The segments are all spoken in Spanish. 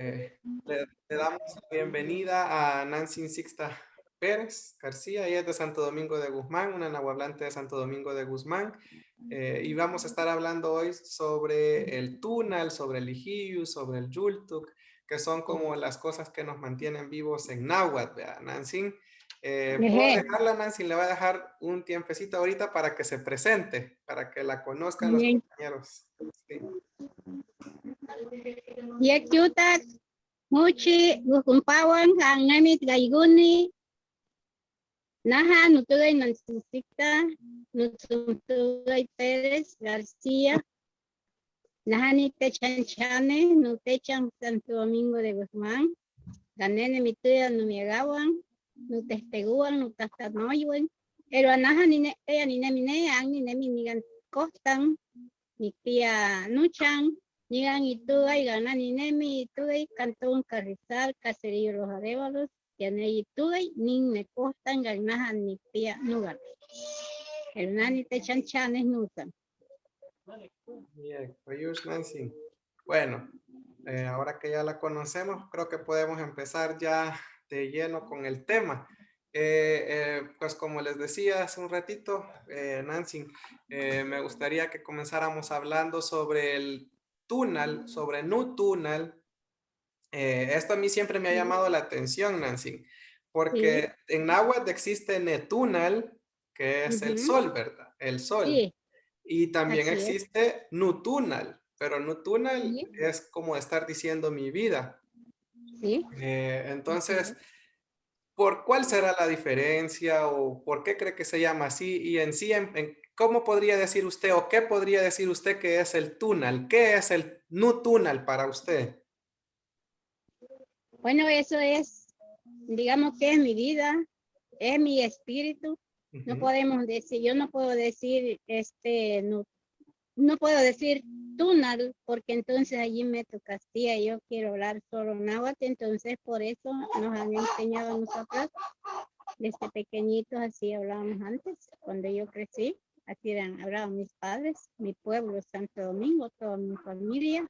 Le damos la bienvenida a Nancy Sixta Pérez García. Ella es de Santo Domingo de Guzmán, una nahuablante de Santo Domingo de Guzmán. Y vamos a estar hablando hoy sobre el Tunal, sobre el Ijiyu, sobre el Yultuk, que son como las cosas que nos mantienen vivos en náhuatl, ¿verdad, Nancy? Puedo Ejé. dejarla, Nancy, le voy a dejar un tiempecito ahorita para que se presente, para que la conozcan los Bien. compañeros. Sí. Yakyutak muchi gukumpawan ang namit gayguni naha nutugay Nancisita nutugay Pérez García naha ni Techanchane nutechan Santo Domingo de Guzmán ganene mituya numiagawan nutesteguan nutastanoywen pero naha ni ella ni nemine ang ni neminigan costan mi tía Nuchan, Nigan Itugay, Ganan Inemi, Itugay, Cantón Carrizal, Caserío Los Arévalos, Yane Itugay, Nin me costan, Ganahan ni tía Nugan. El nani te chanchanes nutan. Bien, Oyush Nancy. Bueno, ahora que ya la conocemos, creo que podemos empezar ya de lleno con el tema. Pues como les decía hace un ratito, Nancy, me gustaría que comenzáramos hablando sobre el Tunal, sobre Nutunal. Esto a mí siempre me ha llamado la atención, Nancy, Sí, porque en náhuatl existe Netunal, que es el sol, ¿verdad? El sol. sí, Y también así es. existe Nutunal, pero Nutunal Sí, es como estar diciendo mi vida. sí, así Entonces, es. ¿por cuál será la diferencia o por qué cree que se llama así? Y en sí, ¿cómo podría decir usted o qué podría decir usted que es el Tunal? ¿Qué es el Nutunal para usted? Bueno, eso es, digamos que es mi vida, es mi espíritu. No Ujú. podemos decir, yo no puedo decir, no puedo decir túnel, porque entonces allí meto Castilla, yo quiero hablar solo náhuatl, entonces por eso nos han enseñado a nosotros desde pequeñitos, así hablábamos antes, cuando yo crecí, así hablaban mis padres, mi pueblo, Santo Domingo, toda mi familia,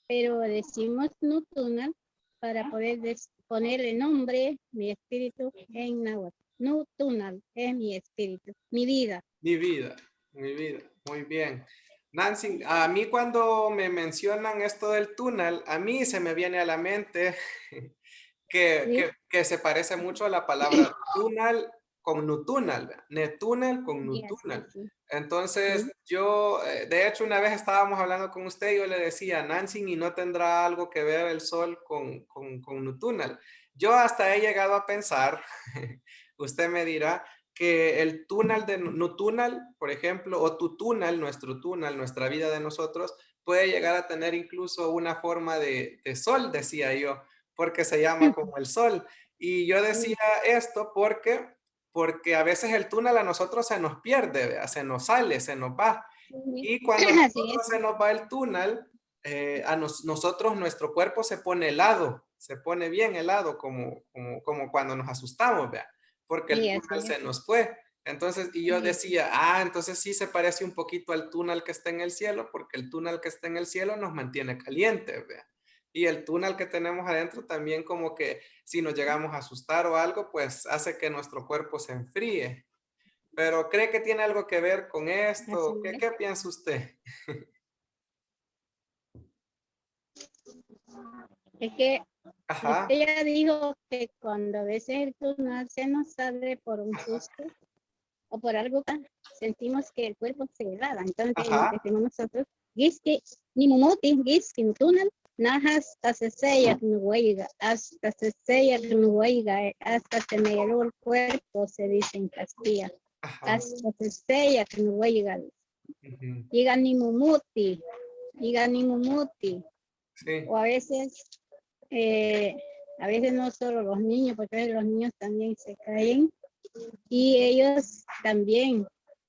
pero decimos no túnel para poder ponerle nombre, mi espíritu en náhuatl. No túnel es mi espíritu, mi vida. Mi vida, mi vida. Muy bien. Nancy, a mí cuando me mencionan esto del túnel, a mí se me viene a la mente ¿Sí? que se parece mucho a la palabra túnel con nutúnel, ¿verdad? Netúnel con Y así, nutúnel. sí. Entonces, Sí. yo, de hecho, una vez estábamos hablando con usted y yo le decía, Nancy, ¿y no tendrá algo que ver el sol con nutúnel? Yo hasta he llegado a pensar, usted me dirá, que el túnel de Nutúnel, por ejemplo, o tu túnel, nuestro túnel, nuestra vida de nosotros, puede llegar a tener incluso una forma de sol, decía yo, porque se llama como el sol. Y yo decía Sí. esto porque a veces el túnel a nosotros se nos pierde, ¿vea? Se nos sale, se nos va. Sí. Y cuando a Así nosotros es. se nos va el túnel, nosotros, nuestro cuerpo se pone helado, se pone bien helado, como cuando nos asustamos, ¿vea? Porque el Sí, túnel así es. se nos fue. Entonces, y yo Sí. decía, entonces sí se parece un poquito al túnel que está en el cielo, porque el túnel que está en el cielo nos mantiene calientes, ¿vea? Y el túnel que tenemos adentro también como que si nos llegamos a asustar o algo, pues hace que nuestro cuerpo se enfríe. Pero ¿cree que tiene algo que ver con Así esto? ¿Qué, es. qué piensa usted? Es que Ajá, usted ya dijo que cuando a veces el túnel se nos sale por un susto o por algo, sentimos que el cuerpo se helada. Entonces ajá. decimos nosotros, Giski, ni mumuti, Giski, túnel, najas, hasta se sella, nueiga, hasta se sella, nueiga, hasta se me heló el cuerpo, se dice en Castilla. Ajá. Hasta se sella, nueiga. Ujú. Diga ni mumuti. Sí. O eh, a veces no solo los niños, porque a veces los niños también se caen y ellos también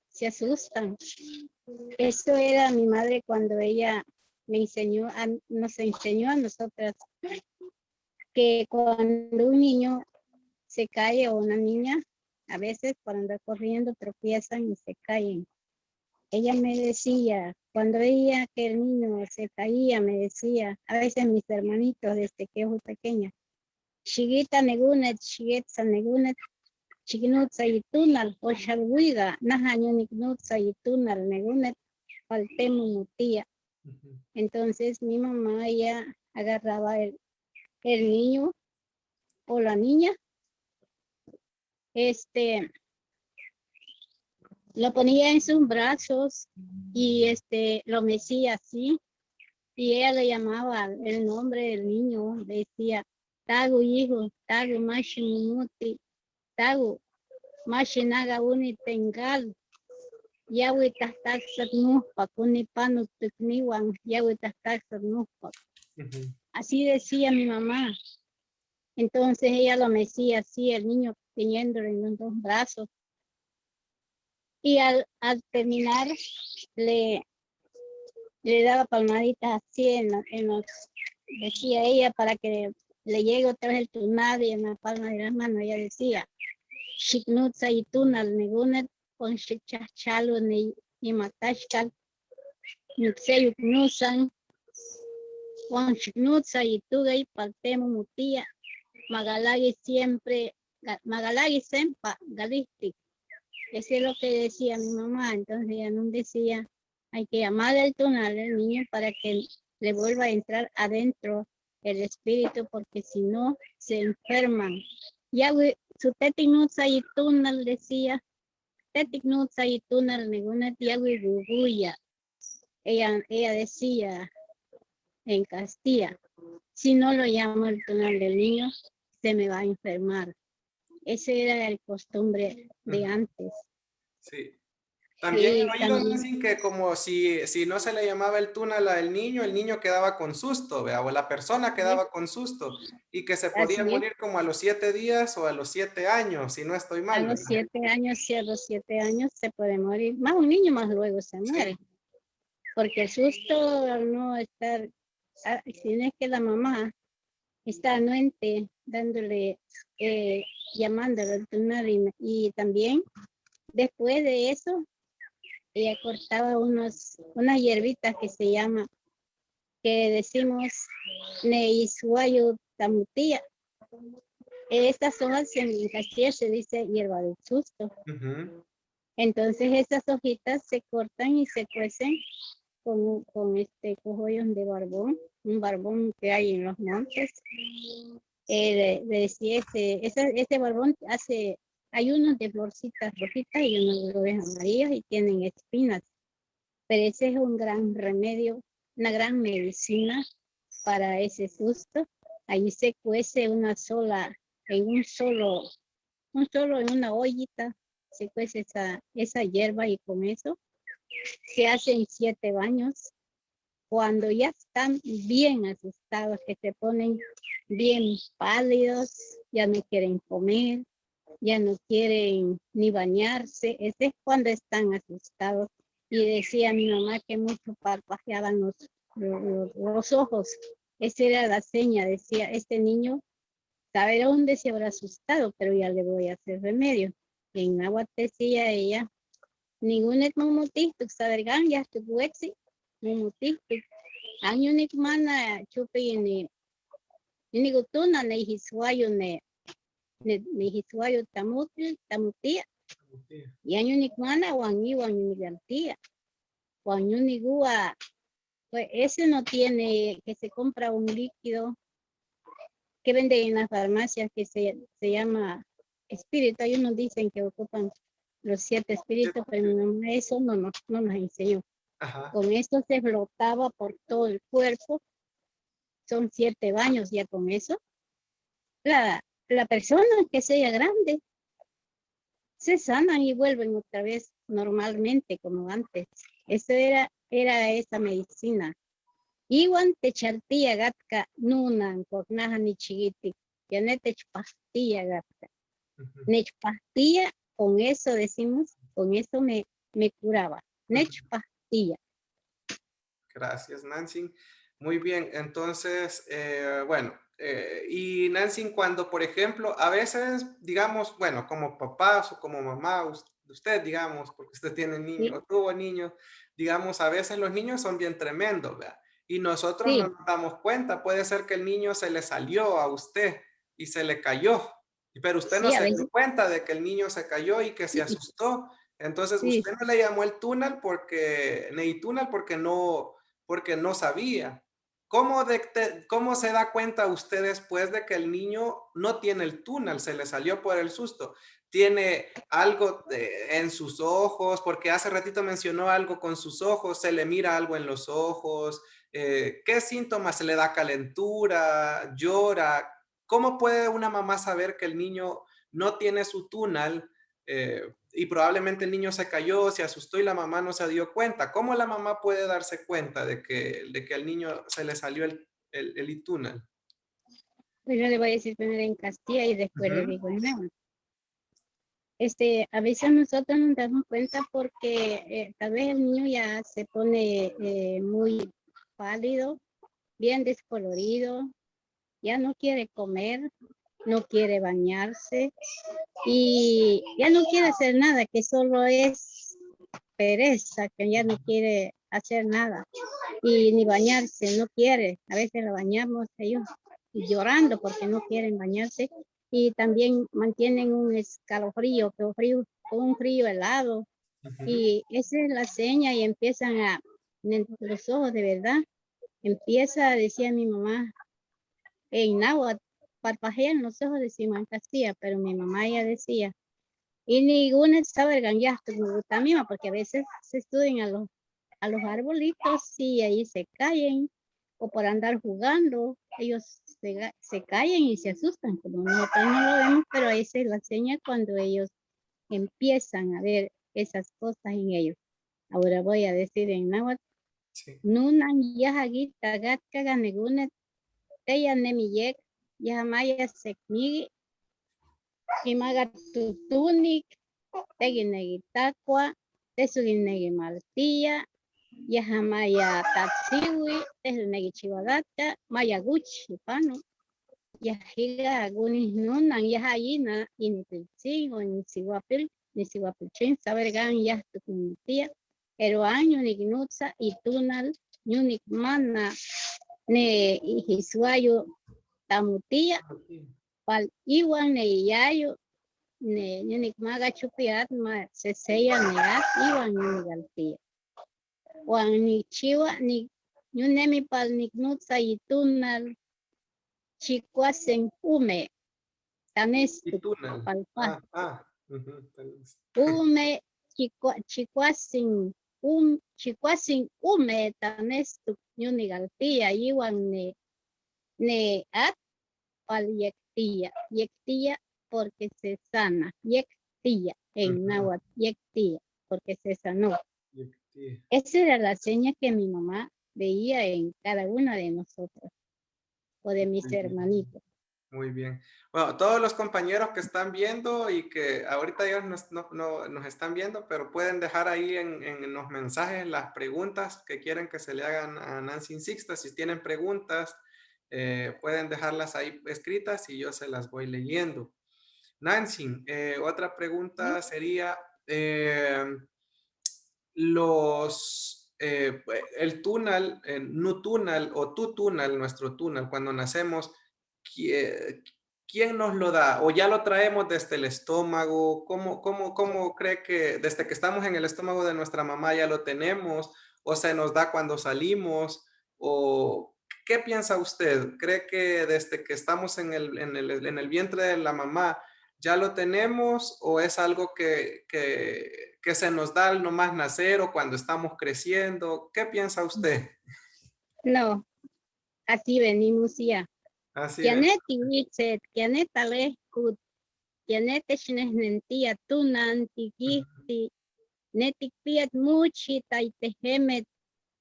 se asustan. Eso era mi madre cuando ella nos enseñó a nosotras que cuando un niño se cae o una niña, a veces cuando anda corriendo tropiezan y se caen. Ella me decía, cuando veía que el niño se caía, me decía, a veces mis hermanitos desde que yo pequeña, Shigita negunet, shigeta negunet, chignutza y tunal, o shalwiga, najaño nignutza y tunal negunet, faltemo mutía. Entonces mi mamá ella agarraba el niño o la niña, lo ponía en sus brazos y lo mecía así, y ella le llamaba el nombre del niño, decía, Tagu hijo, Tagu mashimuti, Tagu mashinaga uni tengal, yawi tahtaksat nuhpa, kunipanu tukniwan, yawi tahtaksat nuhpa. Así decía mi mamá. Entonces ella lo mecía así, el niño teniéndolo en los dos brazos. Y al terminar, le daba palmaditas así en los, decía ella, para que le llegue otra vez el tunado y en la palma de las manos. Ella decía, Shiknutza y tunal negunet con shichachalo ni matashkal, nutseyuk nusan, con shiknutza y tugay paltemo mutía, magalagi siempre, magalagi sempa, galisti. Eso es lo que decía mi mamá. Entonces ella nos decía, hay que llamar al tonal del niño para que le vuelva a entrar adentro el espíritu, porque si no, se enferman. Ya su tetinutza y tunal decía, tetinutza y tunal ninguna tiagui guguya. Ella decía en Castilla, si no lo llamo el tonal del niño, se me va a enfermar. Ese era el costumbre de antes. Sí. También he Sí, oído, también. Nancy, que como si no se le llamaba el túnel al niño, el niño quedaba con susto, ¿vea? O la persona quedaba con susto y que se podía Así es. morir como a los 7 días o a los 7 años, si no estoy A mal, los ¿verdad? 7 años, sí, a los 7 años se puede morir. Más un niño, más luego se muere. Sí. Porque el susto al no estar, si no es que la mamá está anuente dándole, llamándole al túnel y también después de eso, ella cortaba unas hierbitas que se llama, que decimos Neisuayo tamutía. Estas hojas en Castilla se dice hierba del susto. Entonces esas hojitas se cortan y se cuecen con cogollos de barbón, un barbón que hay en los montes. Decía ese barbón hay unos de florcitas rojitas y unos de flores amarillas y tienen espinas. Pero ese es un gran remedio, una gran medicina para ese susto. Ahí se cuece en una ollita, se cuece esa hierba y con eso se hacen 7 baños. Cuando ya están bien asustados, que se ponen bien pálidos, ya no quieren comer, ya no quieren ni bañarse, ese es cuando están asustados. Y decía mi mamá que mucho parpadeaban los ojos. Esa era la seña, decía, este niño sabe dónde se habrá asustado, pero ya le voy a hacer remedio. En agua decía ella, ningún mumutistuk sabergan ya tu huexi, mumutistuk. Año ni mana chupi ni gutuna ni hiswayo ni hiswayo tamutia. Y año ni mana wangi ni gartía. Wangi ni gua, pues ese no tiene, que se compra un líquido que vende en las farmacias que se llama espíritu. Hay unos dicen que ocupan los 7 espíritus, pero eso no nos enseñó. Ajá. Con esto se flotaba por todo el cuerpo. Son 7 baños ya con eso. La persona que sea grande se sanan y vuelven otra vez normalmente como antes. Eso era esa medicina. Iwan te chartía gatka nunan cornaja ni chiquiti. Ya no te pastilla gatka. Nech pastilla, con eso decimos, con eso me curaba. Nech pastilla. Gracias, Nancy. Muy bien, entonces, bueno, y Nancy, cuando, por ejemplo, a veces, digamos, bueno, como papás o como mamá, usted, digamos, porque usted tiene ¿Sí? niños, tuvo niños, digamos, a veces los niños son bien tremendos, ¿verdad? Y nosotros no Sí, nos damos cuenta. Puede ser que el niño se le salió a usted y se le cayó, pero usted no sí, a se dio veces, cuenta de que el niño se cayó y que se sí, asustó. Entonces, sí, usted no le llamó el túnel porque, ni túnel porque no sabía. ¿Cómo se da cuenta usted después de que el niño no tiene el túnel, se le salió por el susto? Tiene algo en sus ojos, porque hace ratito mencionó algo con sus ojos, se le mira algo en los ojos, ¿qué síntomas? ¿Se le da calentura? ¿Llora? ¿Cómo puede una mamá saber que el niño no tiene su túnel y probablemente el niño se cayó, se asustó y la mamá no se dio cuenta? ¿Cómo la mamá puede darse cuenta de que al niño se le salió el túnel? pues yo le voy a decir primero en Castilla y después le Ujú, digo en León. A veces nosotros nos damos cuenta porque tal vez el niño ya se pone muy pálido, bien descolorido, ya no quiere comer, no quiere bañarse y ya no quiere hacer nada, que solo es pereza, que ya no quiere hacer nada y ni bañarse, no quiere. A veces lo bañamos ellos llorando porque no quieren bañarse y también mantienen un escalofrío, un frío helado ujú. y esa es la seña y empiezan en los ojos de verdad, empieza, decía mi mamá, en náhuatl, parpajean los ojos, decimos en Castilla, pero mi mamá ya decía, y ninguna sabe ya también, porque a veces se estudian a los arbolitos y ahí se caen, o por andar jugando, ellos se caen y se asustan, como nosotros no lo vemos, pero esa es la señal cuando ellos empiezan a ver esas cosas en ellos. Ahora voy a decir en náhuatl, Sí. nunan yahagi tagat kaganegunet teya nemiyek yahamaya sekmigi imaga tutunik teginegi takwa tesuginegi maltilla yahamaya tatsiwi tesunegi chihuahua mayaguchi pano yahiga agunis nunan yahayina inititsin o nisiwapilchin sabergan yahtukuntia pero año nignutsa itunal ñunik mana ne ihisuayo tamutia pal iwan ne iyayo ne ñunik maga chupiat ma seseya neat iwan ñunigaltia wan ni chiwa ni ñunemi pal nignutsa itunal chikuasen ume Y tanestu túnel. palpa Ujú, tal vez. ume chikuasin ume tanestu ñunigaltia iwan ne at pal yectilla porque se sana, yectilla en Ujú. náhuatl, yectilla porque se sanó. Sí. Esa era la seña que mi mamá veía en cada una de nosotros o de mis Muy bien. hermanitos. Muy bien. Bueno, todos los compañeros que están viendo y que ahorita ellos nos están viendo, pero pueden dejar ahí en los mensajes las preguntas que quieren que se le hagan a Nancy Sixta. Si tienen preguntas, pueden dejarlas ahí escritas y yo se las voy leyendo. Nancy, otra ¿Sí? pregunta sería, el túnel, nu túnel o tu túnel, nuestro túnel, cuando nacemos, ¿quién nos lo da? ¿O ya lo traemos desde el estómago? ¿Cómo cree que desde que estamos en el estómago de nuestra mamá ya lo tenemos? ¿O se nos da cuando salimos? ¿O qué piensa usted? ¿Cree que desde que estamos en el vientre de la mamá ya lo tenemos o es algo que se nos da al nomás nacer o cuando estamos creciendo? ¿Qué piensa usted? No, así venimos ya. Así ven. Kianet iwitset, kianet alejkut, kianet echnehnencia tunan tikihti, netik piat muchi taitehemet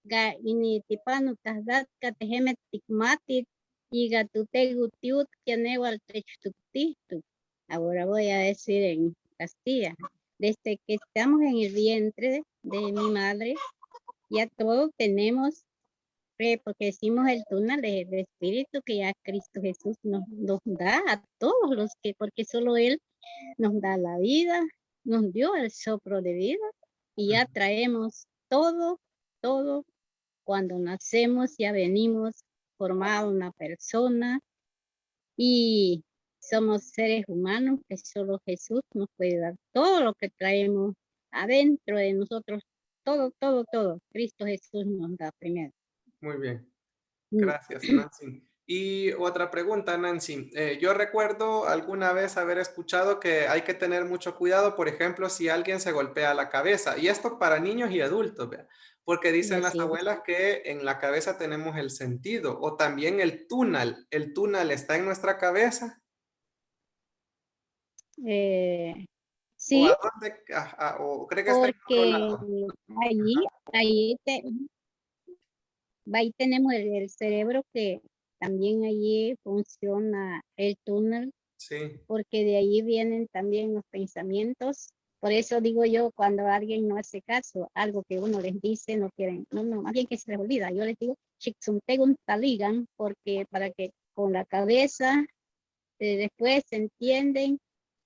ga initipanu tahdatka tehemet tikmatit y gatutegu kianewal techtuktitu. Ahora voy a decir en Castilla. Desde que estamos en el vientre de mi madre, ya todos tenemos porque decimos el túnel del Espíritu que ya Cristo Jesús nos da a todos los que, porque solo Él nos da la vida, nos dio el soplo de vida y ya traemos todo, todo, cuando nacemos ya venimos formada una persona y somos seres humanos que solo Jesús nos puede dar todo lo que traemos adentro de nosotros, todo, todo, todo. Cristo Jesús nos da primero. Muy bien. Mm. Gracias, Nancy. Y otra pregunta, Nancy. Yo recuerdo alguna vez haber escuchado que hay que tener mucho cuidado, por ejemplo, si alguien se golpea la cabeza. Y esto para niños y adultos, ¿vea? Porque dicen las Así abuelas que en la cabeza tenemos el sentido o también el túnel. ¿El túnel está en nuestra cabeza? ¿O sí, a dónde? ¿O cree que está en otro porque lado? allí, allí, ahí tenemos el cerebro que también allí funciona el túnel, Sí. porque de ahí vienen también los pensamientos. Por eso digo yo, cuando alguien no hace caso, algo que uno les dice, no quieren, no, más bien que se les olvida. Yo les digo, "Chiksuntegun taligan", porque para que con la cabeza después se entienden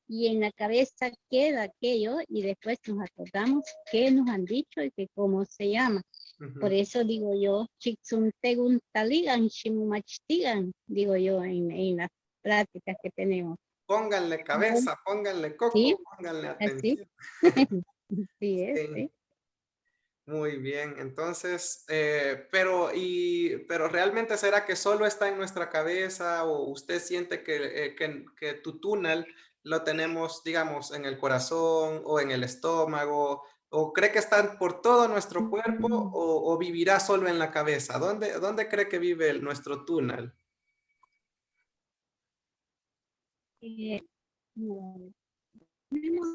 y en la cabeza queda aquello y después nos acordamos qué nos han dicho y que cómo se llama. Por Ujú. eso digo yo, "Chiksuntegun taligan, shimumachtigan", digo yo en las prácticas que tenemos. Pónganle Bueno, cabeza, pónganle coco, sí, pónganle así. atención. Sí es, Sí. sí. Muy bien, entonces, pero realmente será que solo está en nuestra cabeza o usted siente que tu túnel lo tenemos, digamos, en el corazón o en el estómago o cree que está por todo nuestro cuerpo o vivirá solo en la cabeza. ¿Dónde cree que vive nuestro túnel? No, tenemos,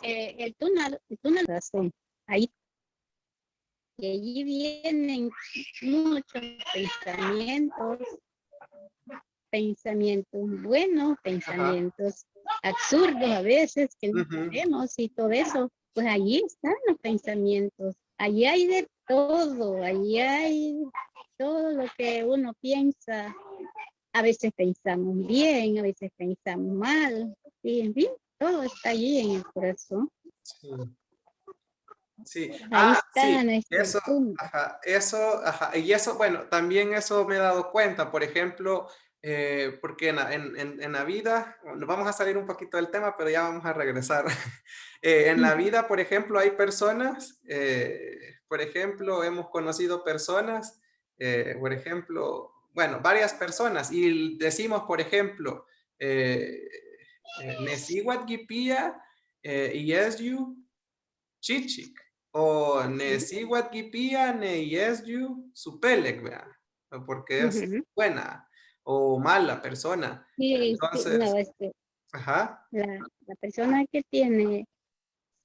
el túnel razón. Ahí, y allí vienen muchos pensamientos, pensamientos buenos, Ajá. pensamientos absurdos a veces que no Ujú. sabemos y todo eso, pues allí están los pensamientos, allí hay de todo, allí hay todo lo que uno piensa, a veces pensamos bien, a veces pensamos mal, y en fin, todo está allí en el corazón, Sí. Sí, ahí sí, está nuestro túnel. ajá, y eso, bueno, también eso me he dado cuenta, por ejemplo, porque en la vida, bueno, vamos a salir un poquito del tema, pero ya vamos a regresar. En la vida, por ejemplo, hay personas, por ejemplo, hemos conocido personas, por ejemplo, bueno, varias personas, y decimos, por ejemplo, eh, Nesiwat Gipia, Yesyu, Chichik. O Nesiwat Gipia, ne Yesyu, Supelek, vea. Porque es Ujú. buena o mala persona. Sí, sí, no, Entonces, ajá, la persona que tiene chichi,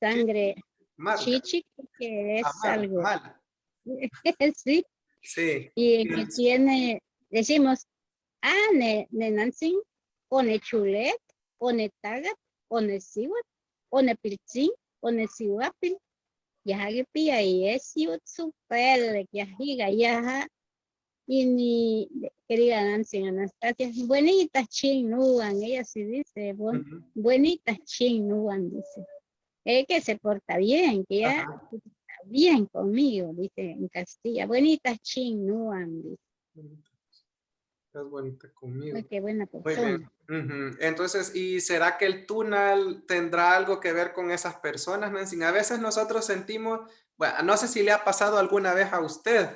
sangre marga, chichi, que es mala, algo, mala. sí, Sí. y el Y que el- tiene, decimos, ne Nancy, o ne chulet, o ne tagat, o ne siwat, o ne piltzin, o ne siwapil, yaha pia y es yut super, yahiga, yaha, y ni, querida Nancy Anastasia, buenitas chinúan, ella sí dice, Ujú, buenitas chinúan, dice. Es que se porta bien, que ya ajá. está bien conmigo, dice en Castilla. Buenitas chinúan, dice. Es bonita conmigo. Ay, qué buena Muy bien. persona. Ujú. Entonces, ¿y será que el túnel tendrá algo que ver con esas personas, Nancy? A veces nosotros sentimos, bueno, no sé si le ha pasado alguna vez a usted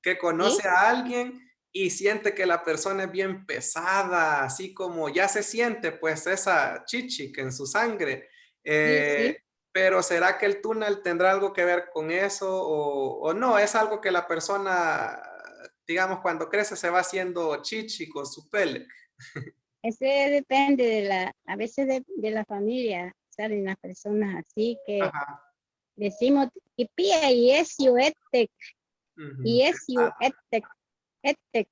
que ¿Sí? conoce a alguien y siente que la persona es bien pesada, así como ya se siente pues esa chichic en su sangre. Sí, sí. Eh, pero ¿será que el túnel tendrá algo que ver con eso o no? Es algo que la persona, digamos, cuando crece se va haciendo chichic o su pele. Ese depende a veces de la familia. Salen las personas así que Ajá. decimos, y pía, y es yo etec, Ujú. y es yo Pesado, etec, etec,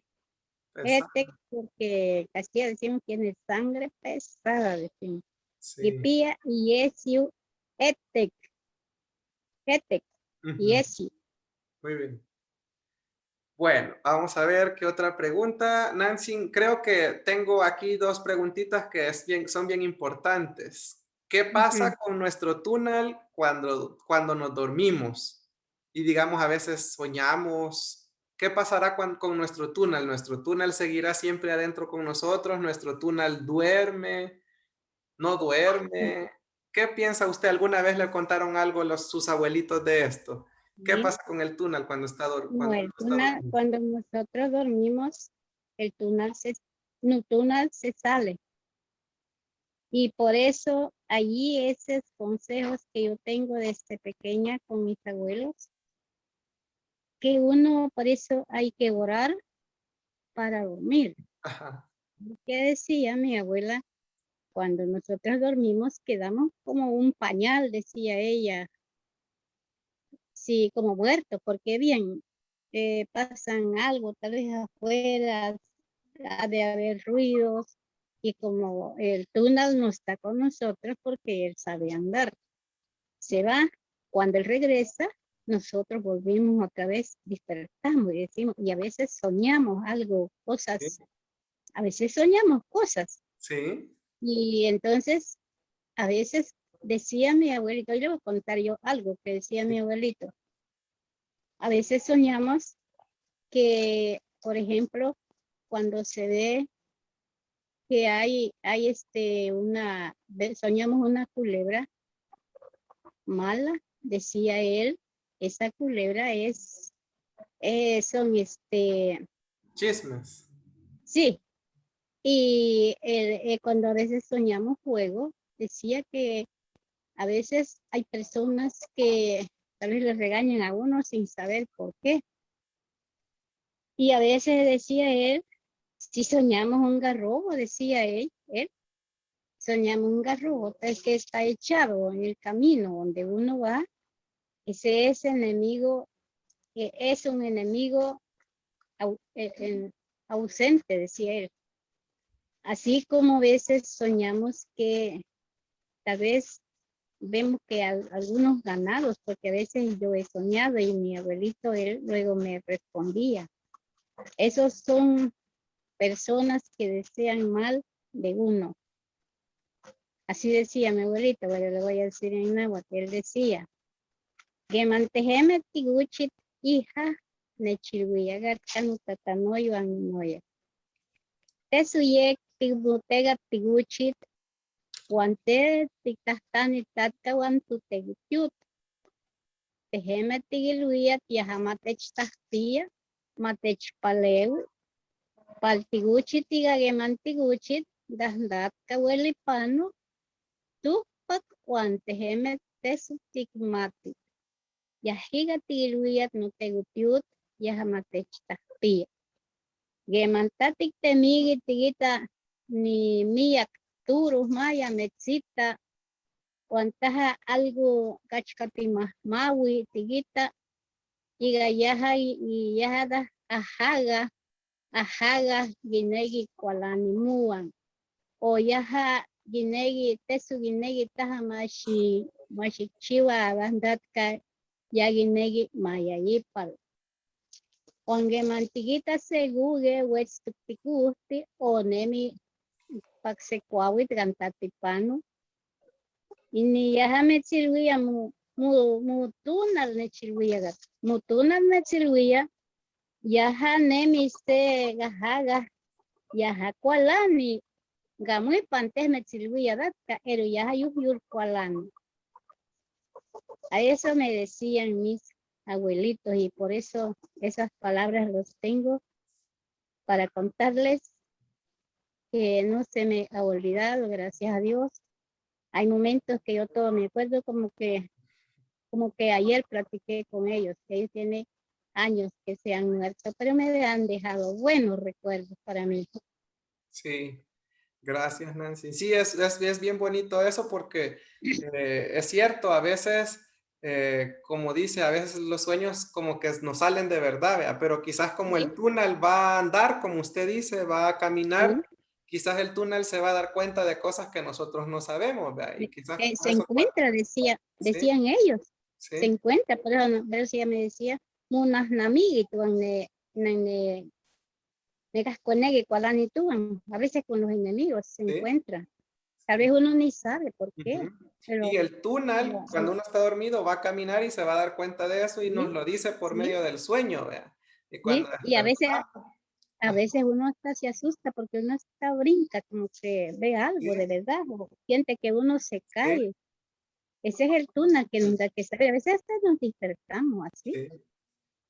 etec, pesado. porque Castilla decimos tiene sangre pesada, decimos. Y Sí. pía, y es yo etec, etec, y Ujú. es yo. Muy bien. Bueno, vamos a ver qué otra pregunta. Nancy, creo que tengo aquí dos preguntitas que son bien importantes. ¿Qué Ujú. pasa con nuestro túnel cuando nos dormimos? Y digamos, a veces soñamos, ¿qué pasará con nuestro túnel? ¿Nuestro túnel seguirá siempre adentro con nosotros? ¿Nuestro túnel duerme? ¿No duerme? ¿Qué piensa usted? ¿Alguna vez le contaron algo sus abuelitos de esto? ¿Qué ¿sí? pasa con el túnel cuando No, cuando el uno está túnel, dormido? cuando nosotros dormimos, el túnel no, túnel se sale. Y por eso allí esos consejos que yo tengo desde pequeña con mis abuelos, que uno, por eso hay que orar para dormir. Ajá, ¿Qué decía mi abuela? Cuando nosotros dormimos quedamos como un pañal, decía ella, sí, como muertos, porque bien, pasan algo, tal vez afuera, ha de haber ruidos, y como el túnel no está con nosotros porque él sabe andar, se va, cuando él regresa, nosotros volvimos otra vez, despertamos y decimos, y a veces soñamos algo, sí, cosas, a veces soñamos cosas, sí, y entonces a veces decía mi abuelito, yo le voy a contar yo algo que decía mi abuelito, a veces soñamos que, por ejemplo, cuando se ve que hay soñamos una culebra mala, decía él, esa culebra son chismes. sí, y cuando a veces soñamos fuego, decía que a veces hay personas que tal vez le regañan a uno sin saber por qué, y a veces decía él, si soñamos un garrobo, decía él, soñamos un garrobo, el que está echado en el camino donde uno va, ese es enemigo, es un enemigo ausente, decía él. Así como a veces soñamos que tal vez vemos que algunos ganados, porque a veces yo he soñado y mi abuelito, él luego me respondía. Esos son personas que desean mal de uno. Así decía mi abuelito, pero le voy a decir en náhuatl, él decía, que mantejeme tiguchit hija nechilhuiagat kanutatanoy noya. Tesuyek tibutega tiguchit guante tictastani tatka guantu tegutiut. Tejeme tigilhuiat yahamatech tahtia, matech paleu, paltiguchit tigageman tiguchit, dahdat kawelipano, tupak guantejeme tesutikmati. Yahiga tigilhuiat no tegutiut, yahamatech tahtia. Gemantatik temigi tigita ni miyak turus maya metsita wantaja algo kachkatimah mawi tigita iga yaha y yahada ahaga ginegi kualanimuan o yaha ginegi tesu ginegi taha mashi chiwa abandatka ya ginegi mayayipal. Onge mantiguita seguge wets tuptikusti o nemi paksekuawit gantatipano. Ini yaha mechilwia mutunal nechilwia gat. Mutunal nechilwia yaha nemi se gahaga yaha kualani gamui pantes mechilwia datka pero yaha yuhyur kualani. A eso me decían mis abuelitos y por eso esas palabras los tengo para contarles que no se me ha olvidado, gracias a Dios. Hay momentos que yo todo me acuerdo como que ayer platiqué con ellos, que ellos tienen años que se han muerto, pero me han dejado buenos recuerdos para mí. Sí, gracias, Nancy. Sí, es bien bonito eso porque es cierto, a veces, como dice, a veces los sueños como que nos salen de verdad, ¿vea? Pero quizás como Sí, el túnel va a andar, como usted dice, va a caminar, sí. quizás el túnel se va a dar cuenta de cosas que nosotros no sabemos, ¿vea? Y quizás por Se eso, encuentra, sí, decían ellos, se sí, encuentra, pero sí me decía, unas namigi negas con negue, a veces con los enemigos se sí, encuentran. Tal vez uno ni sabe por qué, Ujú. pero Y el túnel, cuando uno está dormido, va a caminar y se va a dar cuenta de eso y nos sí, lo dice por sí, medio del sueño, ¿vea? Y sí. cuando Y despertamos, a ajá, veces uno hasta se asusta porque uno está brinca como que ve algo de sí, verdad o siente que uno se sí, cae. Ese es el túnel que nos da que saber. A veces hasta nos despertamos así. sí.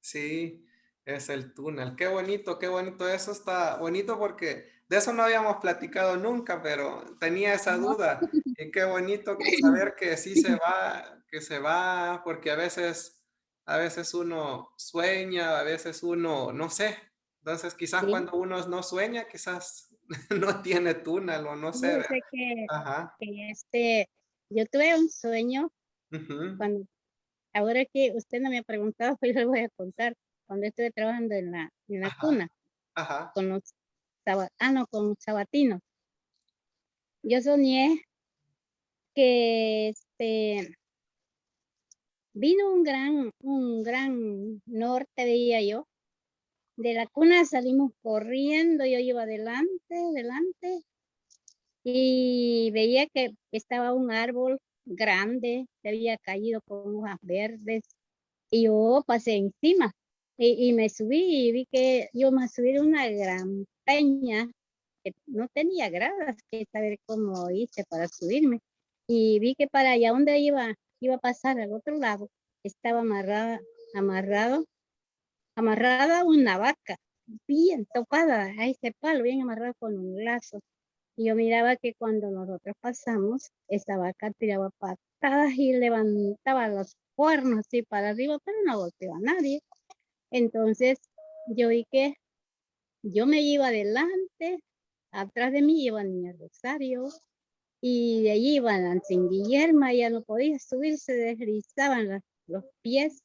Sí, es el túnel. Qué bonito, qué bonito. Eso está bonito porque de eso no habíamos platicado nunca, pero tenía esa No. duda. Y qué bonito saber que sí se va, que se va, porque a veces uno sueña, a veces uno, no sé. Entonces, quizás Sí, cuando uno no sueña, quizás no tiene túnel o no sé. ¿Verdad? fíjese Ajá. yo tuve un sueño Ujú, cuando, ahora que usted no me ha preguntado, pues yo le voy a contar. Cuando estuve trabajando en la ajá. cuna Ajá. con los no, con sabatinos. Yo soñé que vino un gran norte, veía yo. De la cuna salimos corriendo, yo iba adelante, y veía que estaba un árbol grande, que había caído con hojas verdes, y yo pasé encima, y me subí, y vi que yo me subí a una gran peña, que no tenía gradas, que saber cómo hice para subirme, y vi que para allá donde iba a pasar al otro lado, estaba amarrado amarrada una vaca, bien topada a ese palo, bien amarrada con un lazo. Y yo miraba que cuando nosotros pasamos, esa vaca tiraba patadas y levantaba los cuernos así para arriba, pero no golpeaba a nadie. Entonces yo vi que yo me iba adelante, atrás de mí iba Niña Rosario, y de allí iban Nancy Guillermo, ya no podía subir, se deslizaban los pies.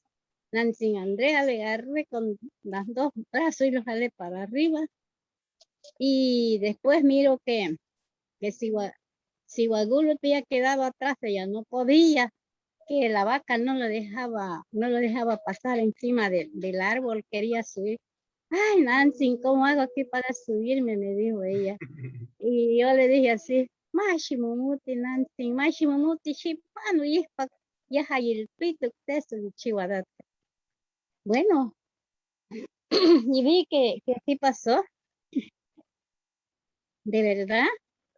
Nancy Andrea le agarré con los dos brazos y los jalé para arriba. Y después miro que si Guagulo había quedado atrás, ella no podía, que la vaca no lo dejaba pasar encima del árbol, quería subir. Ay, Nancy, ¿cómo hago aquí para subirme? Me dijo ella. Y yo le dije así, Mashimumuti, Nancy, Mashimumuti, Shipano, y es pa, ya hay el pito, texto de Chihuahua. Bueno, y vi que sí pasó, de verdad,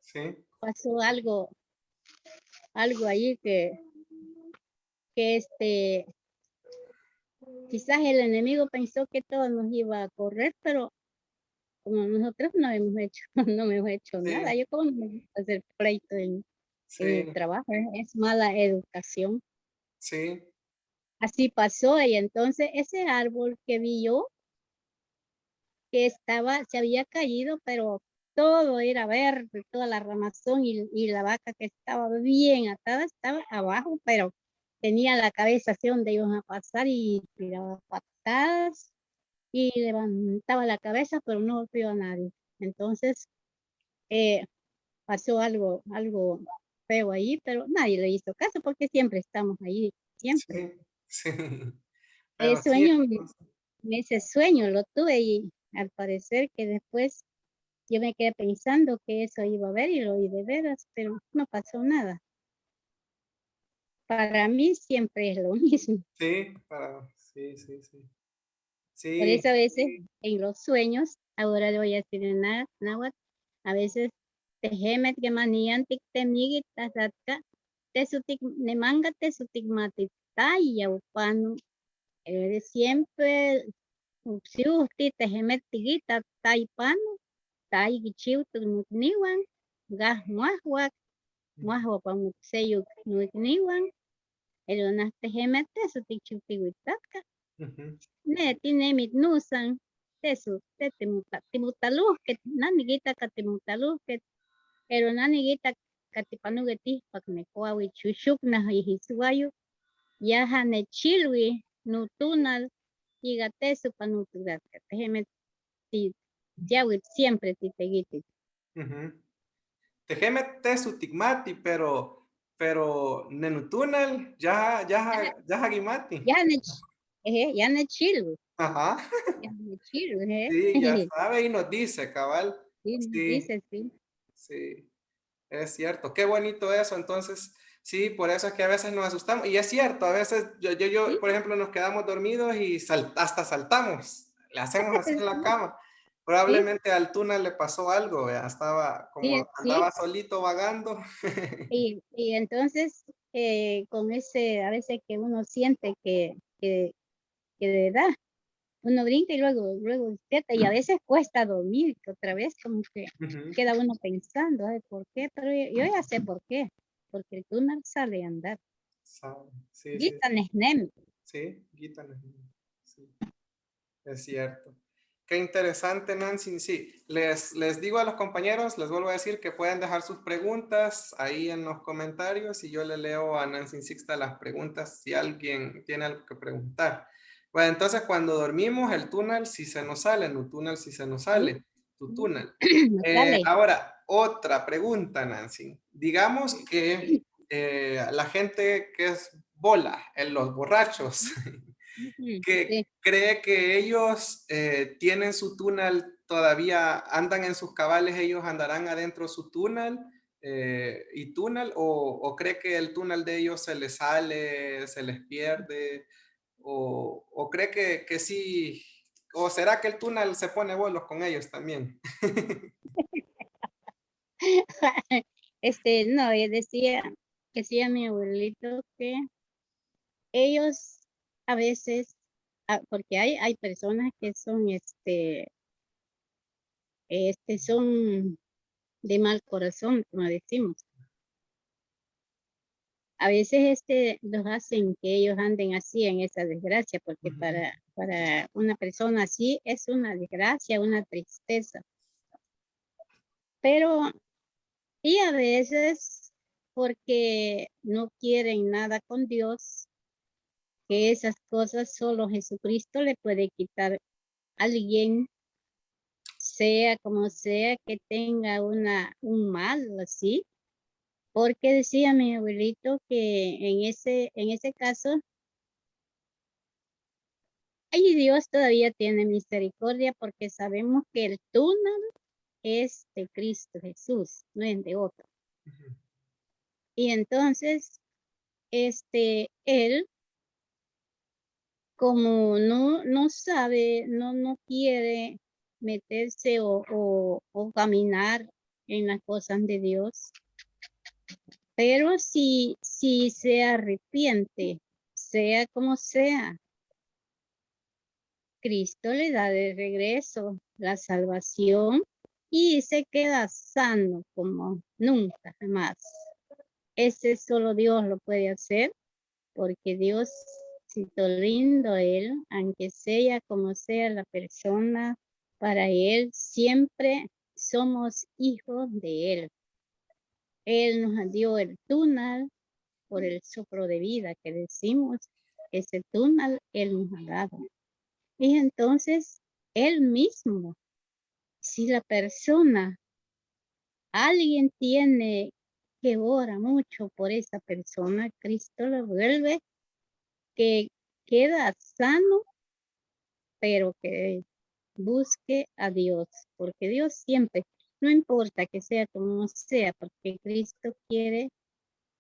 Sí. pasó algo ahí que quizás el enemigo pensó que todo nos iba a correr, pero como nosotros no hemos hecho, no hemos hecho nada, Sí. yo como no me gusta hacer pleito en el Sí. trabajo, es mala educación. Sí. Así pasó y entonces ese árbol que vi yo, que se había caído, pero todo era verde, toda la ramazón y la vaca que estaba bien atada estaba abajo, pero tenía la cabeza hacia donde iban a pasar y tiraba patadas y levantaba la cabeza, pero no golpeó a nadie. Entonces eh, pasó algo feo ahí, pero nadie le hizo caso porque siempre estamos ahí, siempre. Sí, sí, El pero sí, sueño, ese sueño lo tuve y al parecer que después yo me quedé pensando que eso iba a ver y lo vi de veras, pero no pasó nada. Para mí siempre es lo mismo. sí, sí, sí, sí. Por Sí, eso a veces en los sueños, ahora le voy a decir en náhuatl, a veces tejemet que manían tic temigit tazatka, te sutik nemanga te sutikmatit taya upanu. Siempre upsiusti tejemet tigita taipanu, tay gichiu tunutniwan, gah muahwak, muahwa pamukseyu nutniwan, elonas tejemet te sutik chutiwitatka. ujú, Ne tiene mit nusan tesu te timutalu que nani gita katimutalu que pero nani gita katipanu geti pak ne kuawi chushuk na hisuayu yaha ne chilwi nutunal yiga tesu panutugat tejeme ti yawit siempre ti tegiti ujú. Déjeme te su tigmati, pero nenutunal, ya hagimati. ya ne ya ne chilwi Ajá, ya ne chilwi sí, ya sabe y nos dice, cabal. sí, Sí, dice sí. sí. Es cierto, qué bonito eso. Entonces, sí, por eso es que a veces nos asustamos. Y es cierto, a veces Sí, por ejemplo, nos quedamos dormidos y hasta saltamos. Le hacemos así en la cama. sí, Probablemente al túnel le pasó algo, ¿verdad? Estaba sí, como sí. andaba solito vagando. Y entonces, con ese, a veces que uno siente que de verdad, uno brinca y luego despierta, y a veces cuesta dormir, que otra vez como que Ujú. queda uno pensando, ay, ¿por qué? Pero yo ya sé por qué, porque el túnel sale a andar. Sí, sí, Gita Nesnem. sí, Gitana. Sí, es cierto. Qué interesante, Nancy. Sí, les digo a los compañeros, les vuelvo a decir que pueden dejar sus preguntas ahí en los comentarios y yo le leo a Nancy Sixta las preguntas si alguien tiene algo que preguntar. Bueno, entonces cuando dormimos, el túnel si se nos sale, no túnel si se nos Sí, sale, tu sí. túnel. Sale. Ahora, otra pregunta, Nancy. Digamos que la gente que es bola, en los borrachos, Ujú, que sí. cree que ellos tienen su túnel todavía, andan en sus cabales, ellos andarán adentro de su túnel y túnel, o cree que el túnel de ellos se les sale, se les pierde, o cree que sí, o será que el túnel se pone bolos con ellos también. No, decía mi abuelito que ellos a veces, porque hay personas que son, son de mal corazón, como decimos. A veces los hacen que ellos anden así en esa desgracia, porque Ujú. para una persona así es una desgracia, una tristeza. Pero, y a veces, porque no quieren nada con Dios, que esas cosas solo Jesucristo le puede quitar a alguien, sea como sea que tenga un mal así, porque decía mi abuelito que en ese caso, ahí Dios todavía tiene misericordia porque sabemos que el túnel es de Cristo Jesús, no es de otro. Y entonces, él, como no sabe, no quiere meterse o caminar en las cosas de Dios, pero si se arrepiente, sea como sea, Cristo le da de regreso la salvación y se queda sano como nunca jamás. Ese solo Dios lo puede hacer, porque Dios, si lindo Él, aunque sea como sea la persona, para Él siempre somos hijos de Él. Él nos dio el túnel por el soplo de vida que decimos, ese túnel Él nos ha dado. Y entonces, Él mismo, si la persona, alguien tiene que ora mucho por esa persona, Cristo lo vuelve que queda sano, pero que busque a Dios, porque Dios siempre, no importa que sea como sea, porque Cristo quiere